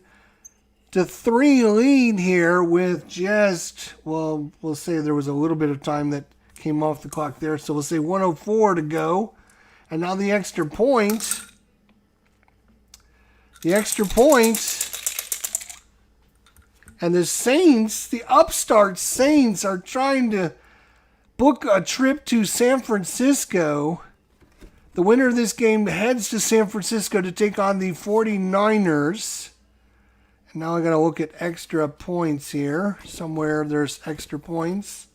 lead here with just, well, we'll say there was a little bit of time that came off the clock there. So we'll say 104 to go. And now the extra point. The extra point. And the Saints, the upstart Saints, are trying to book a trip to San Francisco. The winner of this game heads to San Francisco to take on the 49ers. And now I got to look at extra points here. Somewhere there's extra points.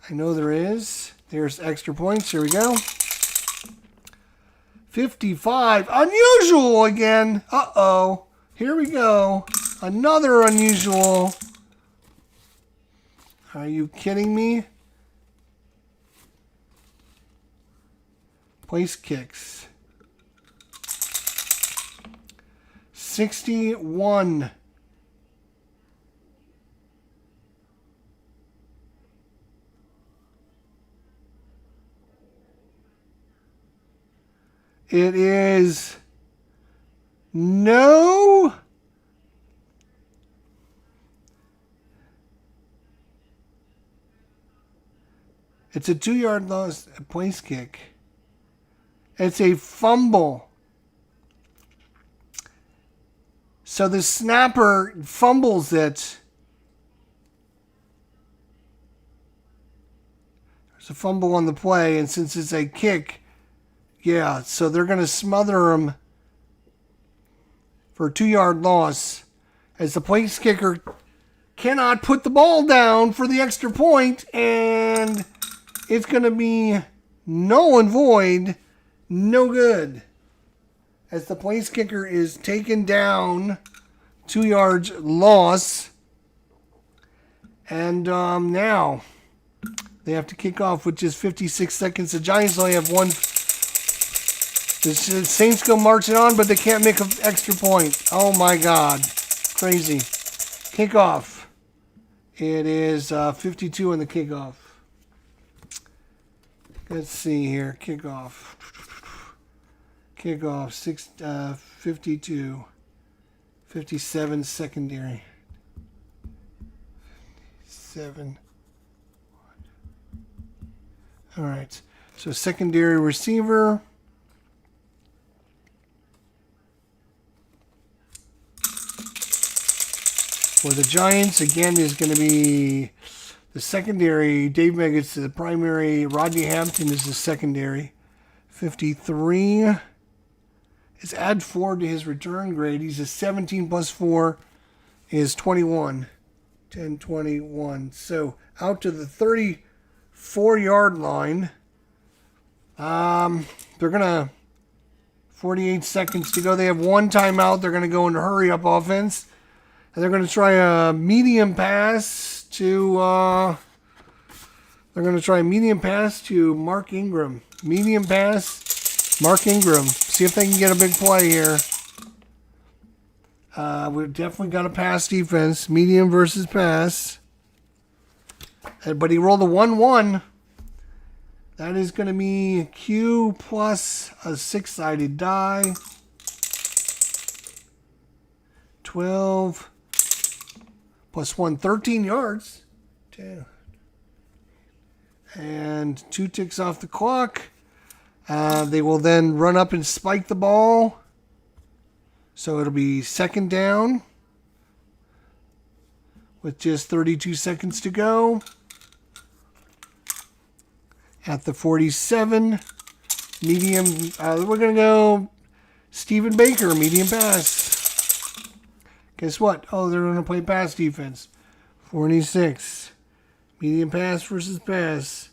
I know there is. There's extra points. Here we go. 55. Unusual again. Uh-oh. Here we go. Another unusual. Are you kidding me? Place kicks. 61. It is no. It's a 2-yard loss, place kick. It's a fumble. So the snapper fumbles it. There's a fumble on the play, and since it's a kick, yeah, so they're going to smother him for a 2-yard loss as the place kicker cannot put the ball down for the extra point, and it's going to be null and void, no good. As the place kicker is taken down, 2 yards loss. And now they have to kick off with just 56 seconds. The Giants only have one. The Saints go marching on, but they can't make an extra point. Oh my God. Crazy. Kickoff. It is 52 in the kickoff. Let's see here. Kickoff. Kickoff. 52. 57 secondary. 7. All right. So secondary receiver. For the Giants, again, is going to be the secondary. Dave Meggett's the primary. Rodney Hampton is the secondary. 53. It's add 4 to his return grade. He's a 17 plus 4 is 21. 10, 21. So out to the 30 4-yard line. They're going to 48 seconds to go. They have one timeout. They're going to go into hurry up offense. And they're going to try a medium pass to Mark Ingram. Medium pass, Mark Ingram. See if they can get a big play here. We've definitely got a pass defense. Medium versus pass. But he rolled a 1-1. That is going to be Q plus a 6-sided die. 12 plus 1, 13 yards. 2. And 2 ticks off the clock. They will then run up and spike the ball. So it'll be second down with just 32 seconds to go. At the 47, medium, we're going to go Stephen Baker, medium pass. Guess what? Oh, they're going to play pass defense. 46, medium pass versus pass.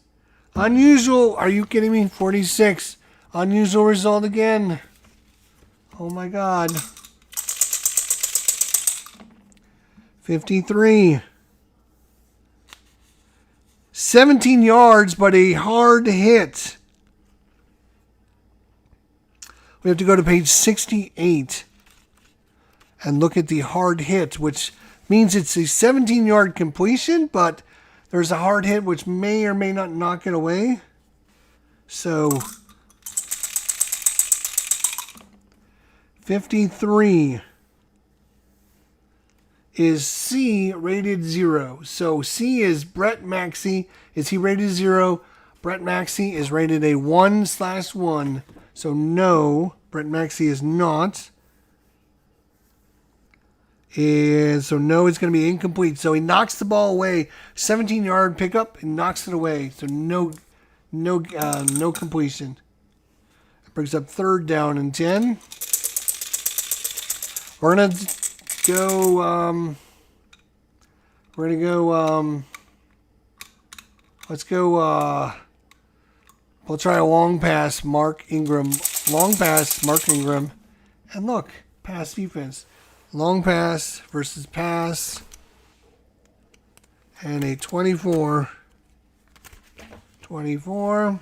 Unusual, are you kidding me? 46, unusual result again. Oh my God. 53. 17 yards, but a hard hit. We have to go to page 68 and look at the hard hit, which means it's a 17-yard completion, but there's a hard hit which may or may not knock it away. So 53 is C rated 0. So C is Brett Maxey. Is he rated 0? Brett Maxey is rated a 1/1. So no, Brett Maxey is not. So no, it's going to be incomplete. So he knocks the ball away. 17-yard pickup and knocks it away. So no completion. It brings up third down and 10. We're going to go, let's go, we'll try a long pass, Mark Ingram. Long pass, Mark Ingram. And look, pass defense. Long pass versus pass. And a 24. 24.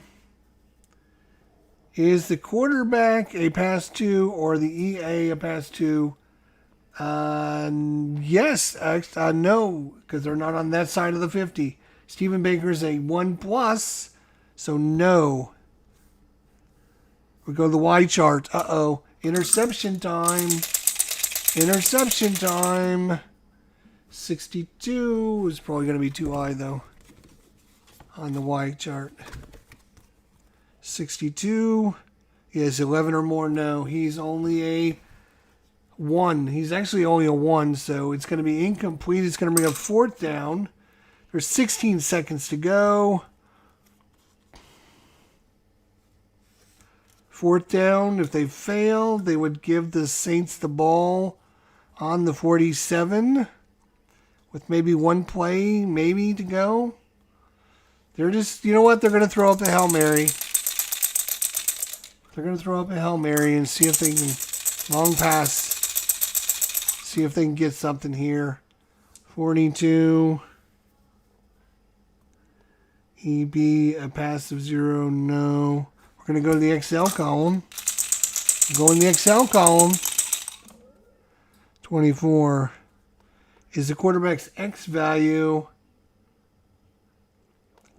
Is the quarterback a pass to or the EA a pass to? Yes. No, because they're not on that side of the 50. Stephen Baker's a 1+, so no. We go to the Y chart. Uh-oh. Interception time. Interception time. 62 is probably going to be too high, though, on the Y chart. 62 is 11 or more. No, he's only a 1. He's actually only a 1, so it's going to be incomplete. It's going to bring up fourth down. There's 16 seconds to go. Fourth down. If they failed, they would give the Saints the ball on the 47 with maybe one play, maybe, to go. They're just, you know what? They're going to throw up a Hail Mary. They're going to throw up a Hail Mary and see if they can long pass. See if they can get something here. 42. EB, a pass of 0, no. We're going to go to the Excel column. Go in the Excel column. 24. Is the quarterback's X value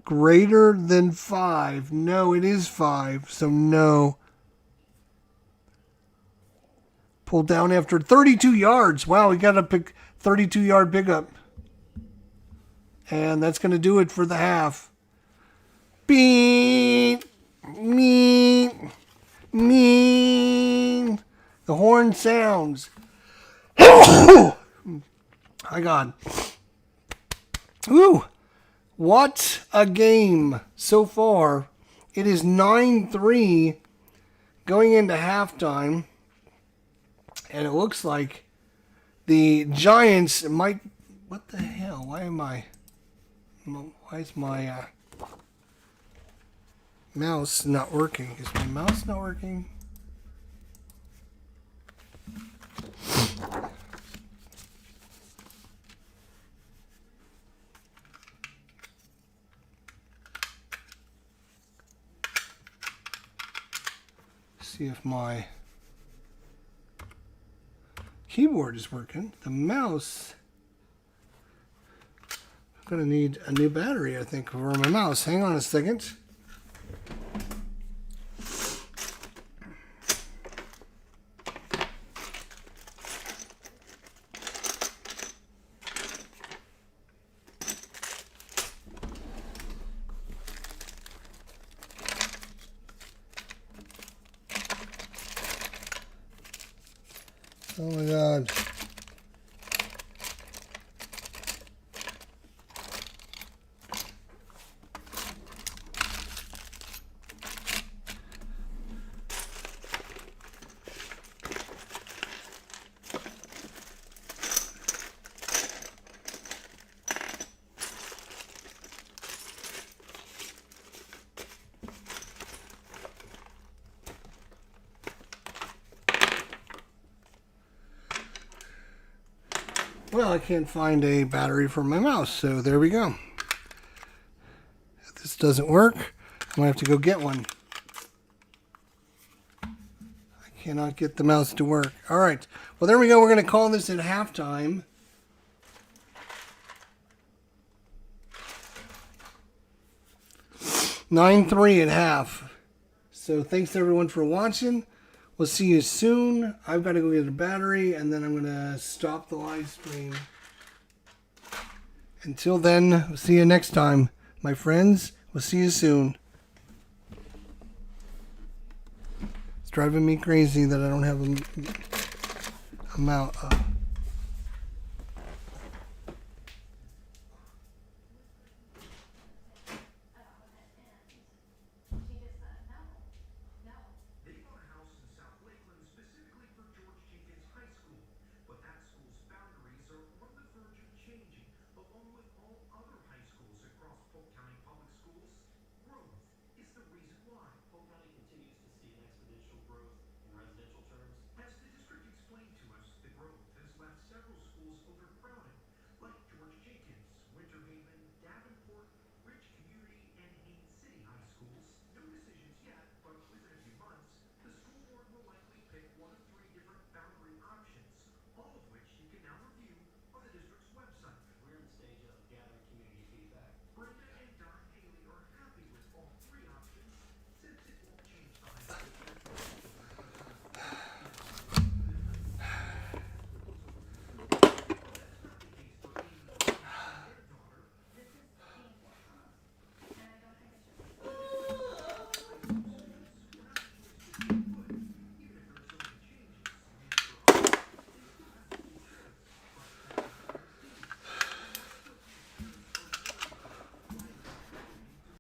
greater than 5? No, it is 5, so no. Pulled down after 32 yards. Wow, we got a 32-yard pickup. And that's going to do it for the half. Beep, meep, meep. The horn sounds. My God. Ooh. What a game so far. It is 9-3 going into halftime. And it looks like the Giants might... What the hell? Why is my mouse not working. Is my mouse not working? See if my keyboard is working. The mouse, I'm gonna need a new battery, I think, for my mouse. Hang on a second. Oh my God. Well, I can't find a battery for my mouse, so there we go. If this doesn't work, I'm gonna have to go get one. I cannot get the mouse to work. All right, well, there we go. We're gonna call this at halftime. (9-3) at half. So thanks everyone for watching. We'll see you soon. I've got to go get a battery, and then I'm going to stop the live stream. Until then, we'll see you next time. My friends, we'll see you soon. It's driving me crazy that I don't have a